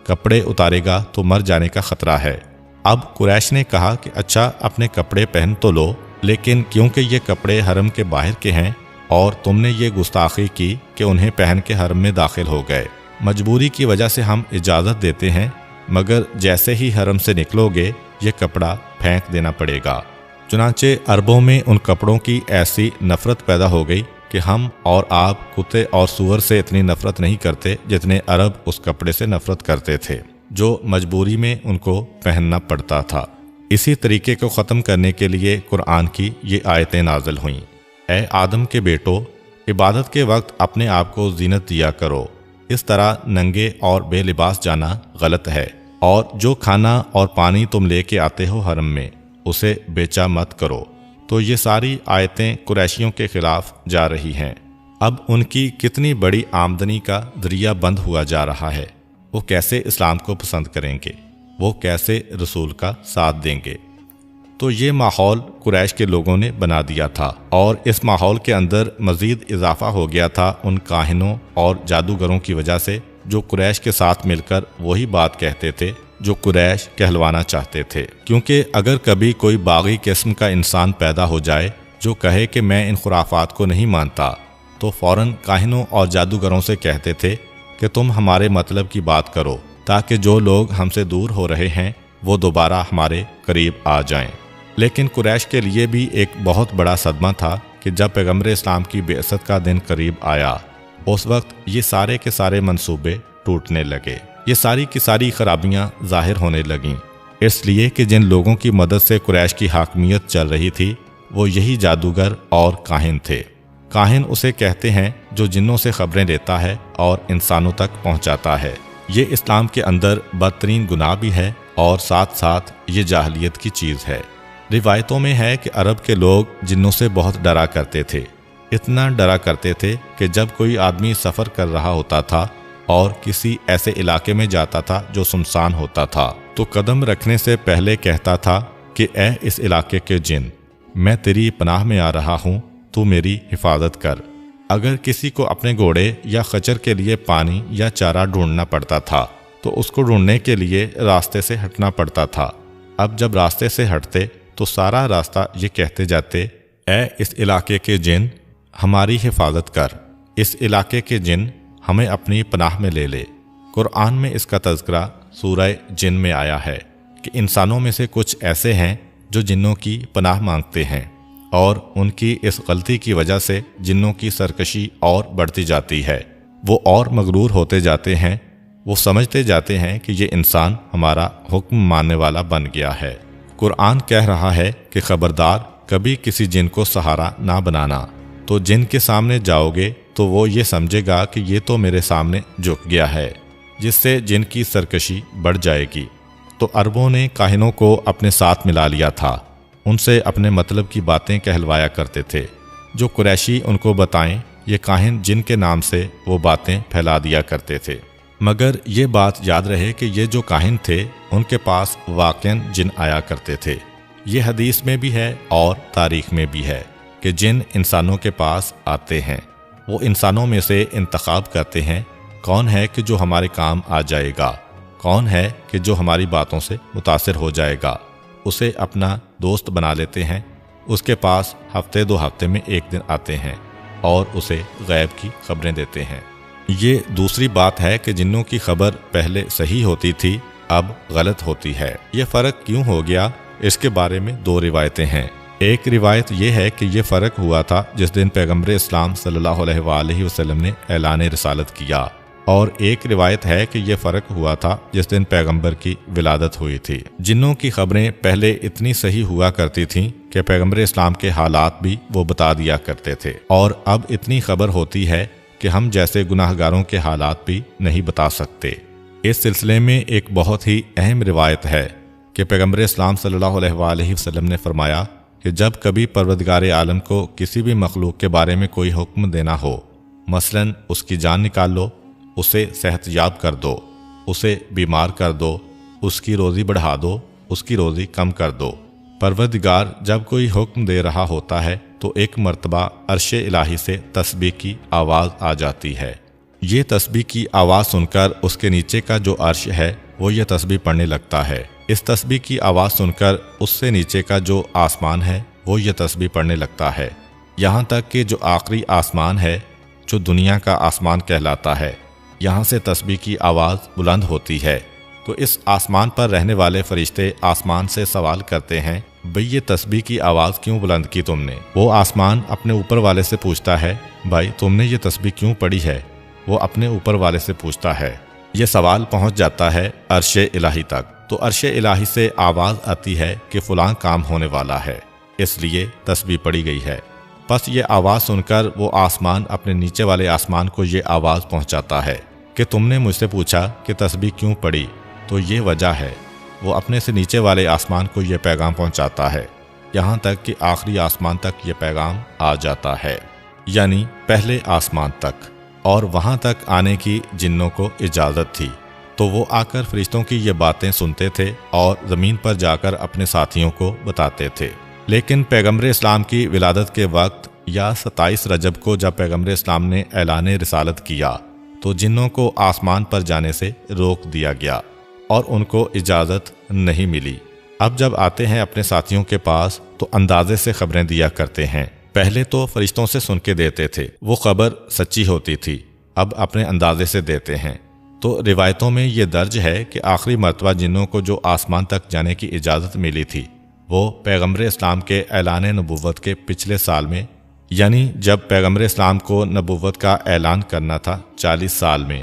کپڑے اتارے گا تو مر جانے کا خطرہ ہے۔ اب قریش نے کہا کہ اچھا اپنے کپڑے پہن تو لو، لیکن کیونکہ یہ کپڑے حرم کے باہر کے ہیں اور تم نے یہ گستاخی کی کہ انہیں پہن کے حرم میں داخل ہو گئے، مجبوری کی وجہ سے ہم اجازت دیتے ہیں، مگر جیسے ہی حرم سے نکلو گے یہ کپڑا پھینک دینا پڑے گا۔ چنانچہ عربوں میں ان کپڑوں کی ایسی نفرت پیدا ہو گئی کہ ہم اور آپ کتے اور سور سے اتنی نفرت نہیں کرتے جتنے عرب اس کپڑے سے نفرت کرتے تھے جو مجبوری میں ان کو پہننا پڑتا تھا۔ اسی طریقے کو ختم کرنے کے لیے قرآن کی یہ آیتیں نازل ہوئیں۔ اے آدم کے بیٹو، عبادت کے وقت اپنے آپ کو زینت دیا کرو، اس طرح ننگے اور بے لباس جانا غلط ہے، اور جو کھانا اور پانی تم لے کے آتے ہو حرم میں اسے بیچا مت کرو۔ تو یہ ساری آیتیں قریشیوں کے خلاف جا رہی ہیں۔ اب ان کی کتنی بڑی آمدنی کا ذریعہ بند ہوا جا رہا ہے، وہ کیسے اسلام کو پسند کریں گے، وہ کیسے رسول کا ساتھ دیں گے؟ تو یہ ماحول قریش کے لوگوں نے بنا دیا تھا، اور اس ماحول کے اندر مزید اضافہ ہو گیا تھا ان کاہنوں اور جادوگروں کی وجہ سے جو قریش کے ساتھ مل کر وہی بات کہتے تھے جو قریش کہلوانا چاہتے تھے، کیونکہ اگر کبھی کوئی باغی قسم کا انسان پیدا ہو جائے جو کہے کہ میں ان خرافات کو نہیں مانتا، تو فوراً کاہنوں اور جادوگروں سے کہتے تھے کہ تم ہمارے مطلب کی بات کرو تاکہ جو لوگ ہم سے دور ہو رہے ہیں وہ دوبارہ ہمارے قریب آ جائیں۔ لیکن قریش کے لیے بھی ایک بہت بڑا صدمہ تھا کہ جب پیغمبر اسلام کی بعثت کا دن قریب آیا، اس وقت یہ سارے کے سارے منصوبے ٹوٹنے لگے، یہ ساری کی ساری خرابیاں ظاہر ہونے لگیں، اس لیے کہ جن لوگوں کی مدد سے قریش کی حاکمیت چل رہی تھی وہ یہی جادوگر اور کاہن تھے۔ کاہن اسے کہتے ہیں جو جنوں سے خبریں لیتا ہے اور انسانوں تک پہنچاتا ہے۔ یہ اسلام کے اندر بدترین گناہ بھی ہے اور ساتھ ساتھ یہ جاہلیت کی چیز ہے۔ روایتوں میں ہے کہ عرب کے لوگ جنوں سے بہت ڈرا کرتے تھے، اتنا ڈرا کرتے تھے کہ جب کوئی آدمی سفر کر رہا ہوتا تھا اور کسی ایسے علاقے میں جاتا تھا جو سنسان ہوتا تھا تو قدم رکھنے سے پہلے کہتا تھا کہ اے اس علاقے کے جن، میں تیری پناہ میں آ رہا ہوں، تو میری حفاظت کر۔ اگر کسی کو اپنے گھوڑے یا خچر کے لیے پانی یا چارہ ڈھونڈنا پڑتا تھا تو اس کو ڈھونڈنے کے لیے راستے سے ہٹنا پڑتا تھا۔ اب جب راستے سے ہٹتے تو سارا راستہ یہ کہتے جاتے، اے اس علاقے کے جن، ہماری حفاظت کر، اس علاقے کے جن ہمیں اپنی پناہ میں لے لے۔ قرآن میں اس کا تذکرہ سورہ جن میں آیا ہے کہ انسانوں میں سے کچھ ایسے ہیں جو جنوں کی پناہ مانگتے ہیں، اور ان کی اس غلطی کی وجہ سے جنوں کی سرکشی اور بڑھتی جاتی ہے، وہ اور مغرور ہوتے جاتے ہیں، وہ سمجھتے جاتے ہیں کہ یہ انسان ہمارا حکم ماننے والا بن گیا ہے۔ قرآن کہہ رہا ہے کہ خبردار، کبھی کسی جن کو سہارا نہ بنانا، تو جن کے سامنے جاؤ گے تو وہ یہ سمجھے گا کہ یہ تو میرے سامنے جھک گیا ہے، جس سے جن کی سرکشی بڑھ جائے گی۔ تو عربوں نے کاہنوں کو اپنے ساتھ ملا لیا تھا، ان سے اپنے مطلب کی باتیں کہلوایا کرتے تھے، جو قریشی ان کو بتائیں، یہ کاہن جن کے نام سے وہ باتیں پھیلا دیا کرتے تھے۔ مگر یہ بات یاد رہے کہ یہ جو کاہن تھے ان کے پاس واقعاً جن آیا کرتے تھے۔ یہ حدیث میں بھی ہے اور تاریخ میں بھی ہے کہ جن انسانوں کے پاس آتے ہیں، وہ انسانوں میں سے انتخاب کرتے ہیں کون ہے کہ جو ہمارے کام آ جائے گا، کون ہے کہ جو ہماری باتوں سے متاثر ہو جائے گا، اسے اپنا دوست بنا لیتے ہیں، اس کے پاس ہفتے دو ہفتے میں ایک دن آتے ہیں اور اسے غیب کی خبریں دیتے ہیں۔ یہ دوسری بات ہے کہ جنوں کی خبر پہلے صحیح ہوتی تھی، اب غلط ہوتی ہے۔ یہ فرق کیوں ہو گیا، اس کے بارے میں دو روایتیں ہیں۔ ایک روایت یہ ہے کہ یہ فرق ہوا تھا جس دن پیغمبر اسلام صلی اللہ علیہ وآلہ وسلم نے اعلان رسالت کیا، اور ایک روایت ہے کہ یہ فرق ہوا تھا جس دن پیغمبر کی ولادت ہوئی تھی۔ جنوں کی خبریں پہلے اتنی صحیح ہوا کرتی تھیں کہ پیغمبر اسلام کے حالات بھی وہ بتا دیا کرتے تھے، اور اب اتنی خبر ہوتی ہے کہ ہم جیسے گناہ گاروں کے حالات بھی نہیں بتا سکتے۔ اس سلسلے میں ایک بہت ہی اہم روایت ہے کہ پیغمبر اسلام صلی اللہ علیہ وآلہ وسلم نے فرمایا کہ جب کبھی پروردگار عالم کو کسی بھی مخلوق کے بارے میں کوئی حکم دینا ہو، مثلاً اس کی جان نکال لو، اسے صحت یاب کر دو، اسے بیمار کر دو، اس کی روزی بڑھا دو، اس کی روزی کم کر دو، پروردگار جب کوئی حکم دے رہا ہوتا ہے تو ایک مرتبہ عرش الہی سے تسبیح کی آواز آ جاتی ہے۔ یہ تسبیح کی آواز سن کر اس کے نیچے کا جو عرش ہے وہ یہ تسبیح پڑھنے لگتا ہے۔ اس تسبیح کی آواز سن کر اس سے نیچے کا جو آسمان ہے وہ یہ تسبیح پڑھنے لگتا ہے، یہاں تک کہ جو آخری آسمان ہے، جو دنیا کا آسمان کہلاتا ہے، یہاں سے تسبیح کی آواز بلند ہوتی ہے۔ تو اس آسمان پر رہنے والے فرشتے آسمان سے سوال کرتے ہیں، بھئی یہ تسبیح کی آواز کیوں بلند کی تم نے؟ وہ آسمان اپنے اوپر والے سے پوچھتا ہے، بھائی تم نے یہ تسبیح کیوں پڑھی ہے؟ وہ اپنے اوپر والے سے پوچھتا ہے۔ یہ سوال پہنچ جاتا ہے عرش الہی تک، تو عرش الہی سے آواز آتی ہے کہ فلاں کام ہونے والا ہے، اس لیے تسبیح پڑھی گئی ہے۔ پس یہ آواز سن کر وہ آسمان اپنے نیچے والے آسمان کو یہ آواز پہنچاتا ہے کہ تم نے مجھ سے پوچھا کہ تسبیح کیوں پڑھی، تو یہ وجہ ہے۔ وہ اپنے سے نیچے والے آسمان کو یہ پیغام پہنچاتا ہے، یہاں تک کہ آخری آسمان تک یہ پیغام آ جاتا ہے، یعنی پہلے آسمان تک، اور وہاں تک آنے کی جنوں کو اجازت تھی۔ تو وہ آ کر فرشتوں کی یہ باتیں سنتے تھے اور زمین پر جا کر اپنے ساتھیوں کو بتاتے تھے۔ لیکن پیغمبر اسلام کی ولادت کے وقت یا 27 رجب کو جب پیغمبر اسلام نے اعلان رسالت کیا تو جنوں کو آسمان پر جانے سے روک دیا گیا۔ اور ان کو اجازت نہیں ملی۔ اب جب آتے ہیں اپنے ساتھیوں کے پاس تو اندازے سے خبریں دیا کرتے ہیں۔ پہلے تو فرشتوں سے سن کے دیتے تھے، وہ خبر سچی ہوتی تھی، اب اپنے اندازے سے دیتے ہیں۔ تو روایتوں میں یہ درج ہے کہ آخری مرتبہ جنوں کو جو آسمان تک جانے کی اجازت ملی تھی وہ پیغمبر اسلام کے اعلان نبوت کے پچھلے سال میں، یعنی جب پیغمبر اسلام کو نبوت کا اعلان کرنا تھا 40 سال میں،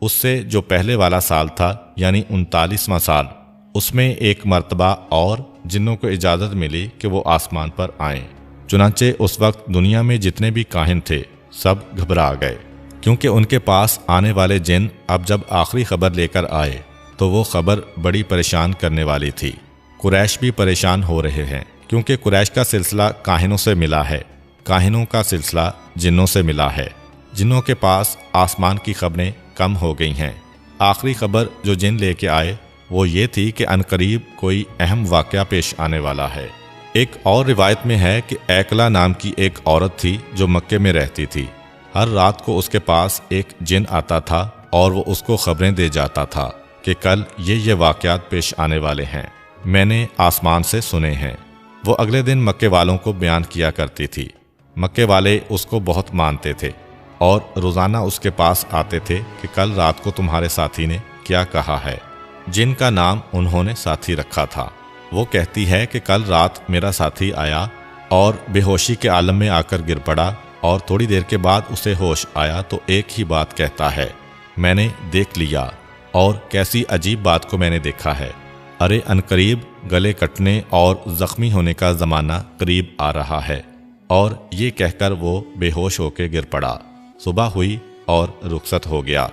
اس سے جو پہلے والا سال تھا یعنی 39واں سال، اس میں ایک مرتبہ اور جنوں کو اجازت ملی کہ وہ آسمان پر آئیں۔ چنانچہ اس وقت دنیا میں جتنے بھی کاہن تھے سب گھبرا گئے، کیونکہ ان کے پاس آنے والے جن اب جب آخری خبر لے کر آئے تو وہ خبر بڑی پریشان کرنے والی تھی۔ قریش بھی پریشان ہو رہے ہیں، کیونکہ قریش کا سلسلہ کاہنوں سے ملا ہے، کاہنوں کا سلسلہ جنوں سے ملا ہے۔ جنوں کے پاس آسمان کی خبریں کم ہو گئی ہیں۔ آخری خبر جو جن لے کے آئے وہ یہ تھی کہ عنقریب کوئی اہم واقعہ پیش آنے والا ہے۔ ایک اور روایت میں ہے کہ ایکلا نام کی ایک عورت تھی جو مکے میں رہتی تھی۔ ہر رات کو اس کے پاس ایک جن آتا تھا اور وہ اس کو خبریں دے جاتا تھا کہ کل یہ واقعات پیش آنے والے ہیں، میں نے آسمان سے سنے ہیں۔ وہ اگلے دن مکے والوں کو بیان کیا کرتی تھی۔ مکے والے اس کو بہت مانتے تھے اور روزانہ اس کے پاس آتے تھے کہ کل رات کو تمہارے ساتھی نے کیا کہا ہے۔ جن کا نام انہوں نے ساتھی رکھا تھا۔ وہ کہتی ہے کہ کل رات میرا ساتھی آیا اور بے ہوشی کے عالم میں آ کر گر پڑا، اور تھوڑی دیر کے بعد اسے ہوش آیا تو ایک ہی بات کہتا ہے، میں نے دیکھ لیا، اور کیسی عجیب بات کو میں نے دیکھا ہے، ارے عنقریب گلے کٹنے اور زخمی ہونے کا زمانہ قریب آ رہا ہے۔ اور یہ کہہ کر وہ بے ہوش ہو کے گر پڑا۔ صبح ہوئی اور رخصت ہو گیا۔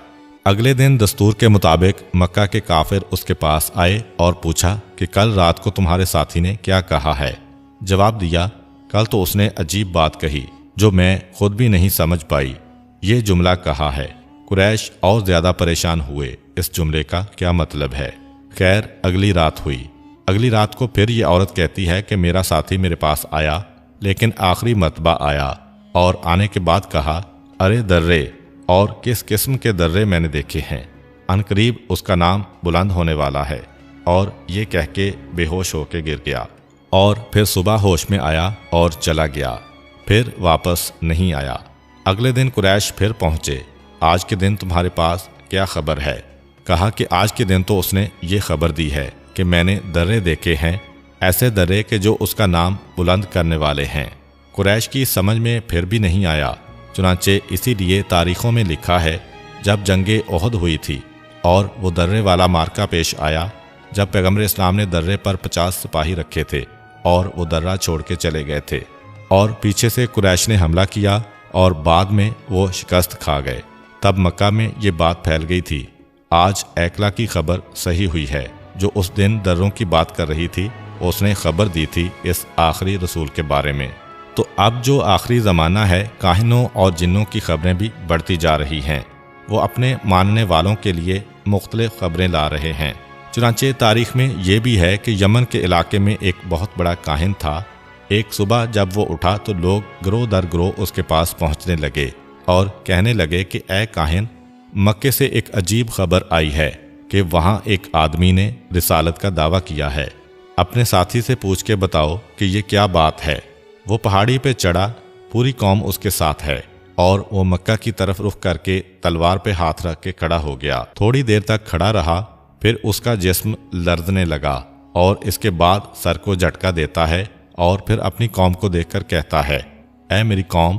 اگلے دن دستور کے مطابق مکہ کے کافر اس کے پاس آئے اور پوچھا کہ کل رات کو تمہارے ساتھی نے کیا کہا ہے؟ جواب دیا، کل تو اس نے عجیب بات کہی جو میں خود بھی نہیں سمجھ پائی، یہ جملہ کہا ہے۔ قریش اور زیادہ پریشان ہوئے، اس جملے کا کیا مطلب ہے؟ خیر، اگلی رات ہوئی۔ اگلی رات کو پھر یہ عورت کہتی ہے کہ میرا ساتھی میرے پاس آیا، لیکن آخری مرتبہ آیا اور آنے کے بعد کہا، ارے درے، اور کس قسم کے درے میں نے دیکھے ہیں، عنقریب اس کا نام بلند ہونے والا ہے، اور یہ کہہ کے بے ہوش ہو کے گر گیا، اور پھر صبح ہوش میں آیا اور چلا گیا، پھر واپس نہیں آیا۔ اگلے دن قریش پھر پہنچے، آج کے دن تمہارے پاس کیا خبر ہے؟ کہا کہ آج کے دن تو اس نے یہ خبر دی ہے کہ میں نے درے دیکھے ہیں، ایسے درے کہ جو اس کا نام بلند کرنے والے ہیں۔ قریش کی سمجھ میں پھر بھی نہیں آیا، چنانچہ اسی لیے تاریخوں میں لکھا ہے جب جنگ احد ہوئی تھی اور وہ درے والا مارکہ پیش آیا، جب پیغمبر اسلام نے درے پر 50 سپاہی رکھے تھے اور وہ درہ چھوڑ کے چلے گئے تھے، اور پیچھے سے قریش نے حملہ کیا اور بعد میں وہ شکست کھا گئے، تب مکہ میں یہ بات پھیل گئی تھی۔ آج ایکلا کی خبر صحیح ہوئی ہے، جو اس دن دروں کی بات کر رہی تھی، اس نے خبر دی تھی اس آخری رسول کے بارے میں۔ تو اب جو آخری زمانہ ہے، کاہنوں اور جنوں کی خبریں بھی بڑھتی جا رہی ہیں، وہ اپنے ماننے والوں کے لیے مختلف خبریں لا رہے ہیں۔ چنانچہ تاریخ میں یہ بھی ہے کہ یمن کے علاقے میں ایک بہت بڑا کاہن تھا۔ ایک صبح جب وہ اٹھا تو لوگ گروہ در گروہ اس کے پاس پہنچنے لگے اور کہنے لگے کہ اے کاہن، مکے سے ایک عجیب خبر آئی ہے کہ وہاں ایک آدمی نے رسالت کا دعویٰ کیا ہے، اپنے ساتھی سے پوچھ کے بتاؤ کہ یہ کیا بات ہے۔ وہ پہاڑی پہ چڑھا، پوری قوم اس کے ساتھ ہے، اور وہ مکہ کی طرف رخ کر کے تلوار پہ ہاتھ رکھ کے کھڑا ہو گیا۔ تھوڑی دیر تک کھڑا رہا، پھر اس کا جسم لرزنے لگا اور اس کے بعد سر کو جھٹکا دیتا ہے اور پھر اپنی قوم کو دیکھ کر کہتا ہے، اے میری قوم،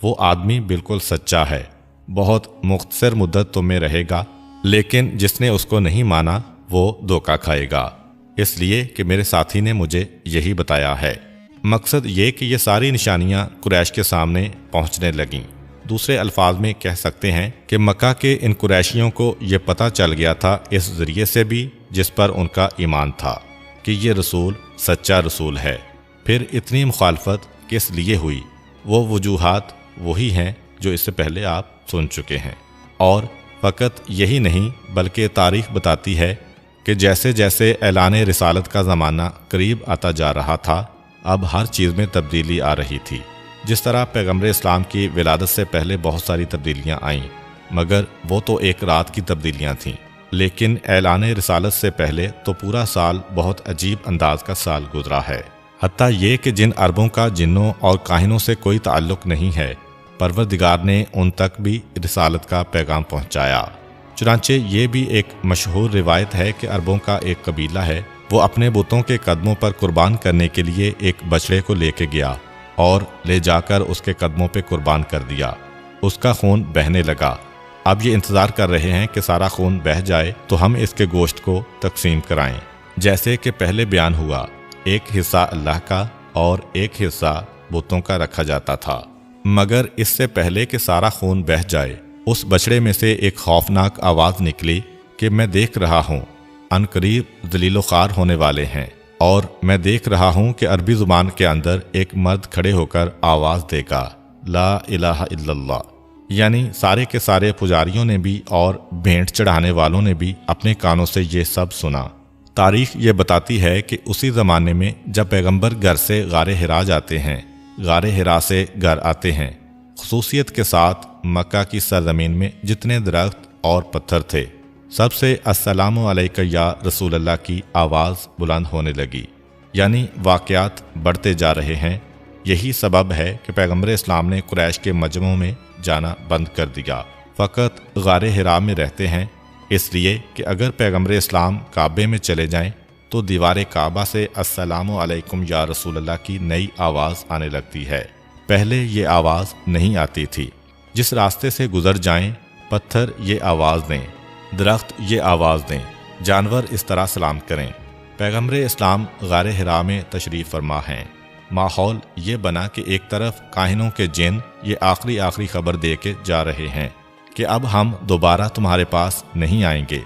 وہ آدمی بالکل سچا ہے، بہت مختصر مدت تم میں رہے گا، لیکن جس نے اس کو نہیں مانا وہ دھوکہ کھائے گا، اس لیے کہ میرے ساتھی نے مجھے یہی بتایا ہے۔ مقصد یہ کہ یہ ساری نشانیاں قریش کے سامنے پہنچنے لگیں۔ دوسرے الفاظ میں کہہ سکتے ہیں کہ مکہ کے ان قریشیوں کو یہ پتہ چل گیا تھا اس ذریعے سے بھی جس پر ان کا ایمان تھا کہ یہ رسول سچا رسول ہے۔ پھر اتنی مخالفت کس لیے ہوئی؟ وہ وجوہات وہی ہیں جو اس سے پہلے آپ سن چکے ہیں، اور فقط یہی نہیں بلکہ تاریخ بتاتی ہے کہ جیسے جیسے اعلان رسالت کا زمانہ قریب آتا جا رہا تھا، اب ہر چیز میں تبدیلی آ رہی تھی۔ جس طرح پیغمبر اسلام کی ولادت سے پہلے بہت ساری تبدیلیاں آئیں، مگر وہ تو ایک رات کی تبدیلیاں تھیں، لیکن اعلان رسالت سے پہلے تو پورا سال بہت عجیب انداز کا سال گزرا ہے، حتیٰ یہ کہ جن عربوں کا جنوں اور کاہنوں سے کوئی تعلق نہیں ہے، پروردگار نے ان تک بھی رسالت کا پیغام پہنچایا۔ چنانچہ یہ بھی ایک مشہور روایت ہے کہ عربوں کا ایک قبیلہ ہے، وہ اپنے بتوں کے قدموں پر قربان کرنے کے لیے ایک بچڑے کو لے کے گیا اور لے جا کر اس کے قدموں پہ قربان کر دیا۔ اس کا خون بہنے لگا۔ اب یہ انتظار کر رہے ہیں کہ سارا خون بہہ جائے تو ہم اس کے گوشت کو تقسیم کرائیں۔ جیسے کہ پہلے بیان ہوا، ایک حصہ اللہ کا اور ایک حصہ بتوں کا رکھا جاتا تھا، مگر اس سے پہلے کہ سارا خون بہہ جائے اس بچڑے میں سے ایک خوفناک آواز نکلی کہ میں دیکھ رہا ہوں عنقریب ذلیل و خوار ہونے والے ہیں، اور میں دیکھ رہا ہوں کہ عربی زبان کے اندر ایک مرد کھڑے ہو کر آواز دے گا، لا الہ الا اللہ۔ یعنی سارے کے سارے پجاریوں نے بھی اور بھینٹ چڑھانے والوں نے بھی اپنے کانوں سے یہ سب سنا۔ تاریخ یہ بتاتی ہے کہ اسی زمانے میں جب پیغمبر گھر سے غار حرا جاتے ہیں، غار حرا سے گھر آتے ہیں، خصوصیت کے ساتھ مکہ کی سرزمین میں جتنے درخت اور پتھر تھے سب سے السلام علیکہ یا رسول اللہ کی آواز بلند ہونے لگی، یعنی واقعات بڑھتے جا رہے ہیں۔ یہی سبب ہے کہ پیغمبر اسلام نے قریش کے مجمعوں میں جانا بند کر دیا، فقط غار حرا میں رہتے ہیں، اس لیے کہ اگر پیغمبر اسلام کعبے میں چلے جائیں تو دیوار کعبہ سے السلام علیکم یا رسول اللہ کی نئی آواز آنے لگتی ہے۔ پہلے یہ آواز نہیں آتی تھی۔ جس راستے سے گزر جائیں پتھر یہ آواز دیں، درخت یہ آواز دیں، جانور اس طرح سلام کریں۔ پیغمبر اسلام غار حرا میں تشریف فرما ہیں۔ ماحول یہ بنا کہ ایک طرف کاہنوں کے جن یہ آخری خبر دے کے جا رہے ہیں کہ اب ہم دوبارہ تمہارے پاس نہیں آئیں گے،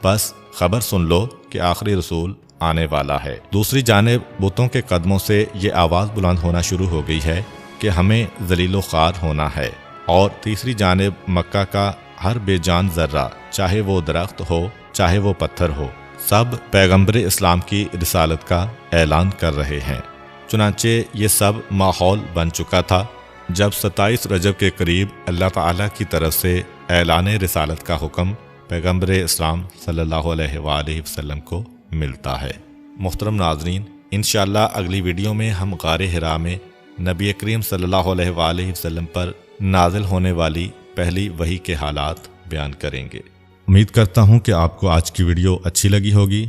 بس خبر سن لو کہ آخری رسول آنے والا ہے۔ دوسری جانب بتوں کے قدموں سے یہ آواز بلند ہونا شروع ہو گئی ہے کہ ہمیں ذلیل و خوار ہونا ہے۔ اور تیسری جانب مکہ کا ہر بے جان ذرہ، چاہے وہ درخت ہو چاہے وہ پتھر ہو، سب پیغمبر اسلام کی رسالت کا اعلان کر رہے ہیں۔ چنانچہ یہ سب ماحول بن چکا تھا جب 27 رجب کے قریب اللہ تعالیٰ کی طرف سے اعلان رسالت کا حکم پیغمبر اسلام صلی اللہ علیہ وآلہ وسلم کو ملتا ہے۔ محترم ناظرین، انشاءاللہ اگلی ویڈیو میں ہم غار حرا میں نبی کریم صلی اللہ علیہ وآلہ وسلم پر نازل ہونے والی پہلی وحی کے حالات بیان کریں گے۔ امید کرتا ہوں کہ آپ کو آج کی ویڈیو اچھی لگی ہوگی۔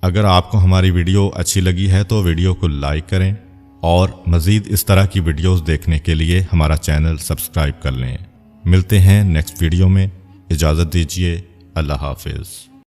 اگر آپ کو ہماری ویڈیو اچھی لگی ہے تو ویڈیو کو لائک کریں اور مزید اس طرح کی ویڈیوز دیکھنے کے لیے ہمارا چینل سبسکرائب کر لیں۔ ملتے ہیں نیکسٹ ویڈیو میں، اجازت دیجیے، اللہ حافظ۔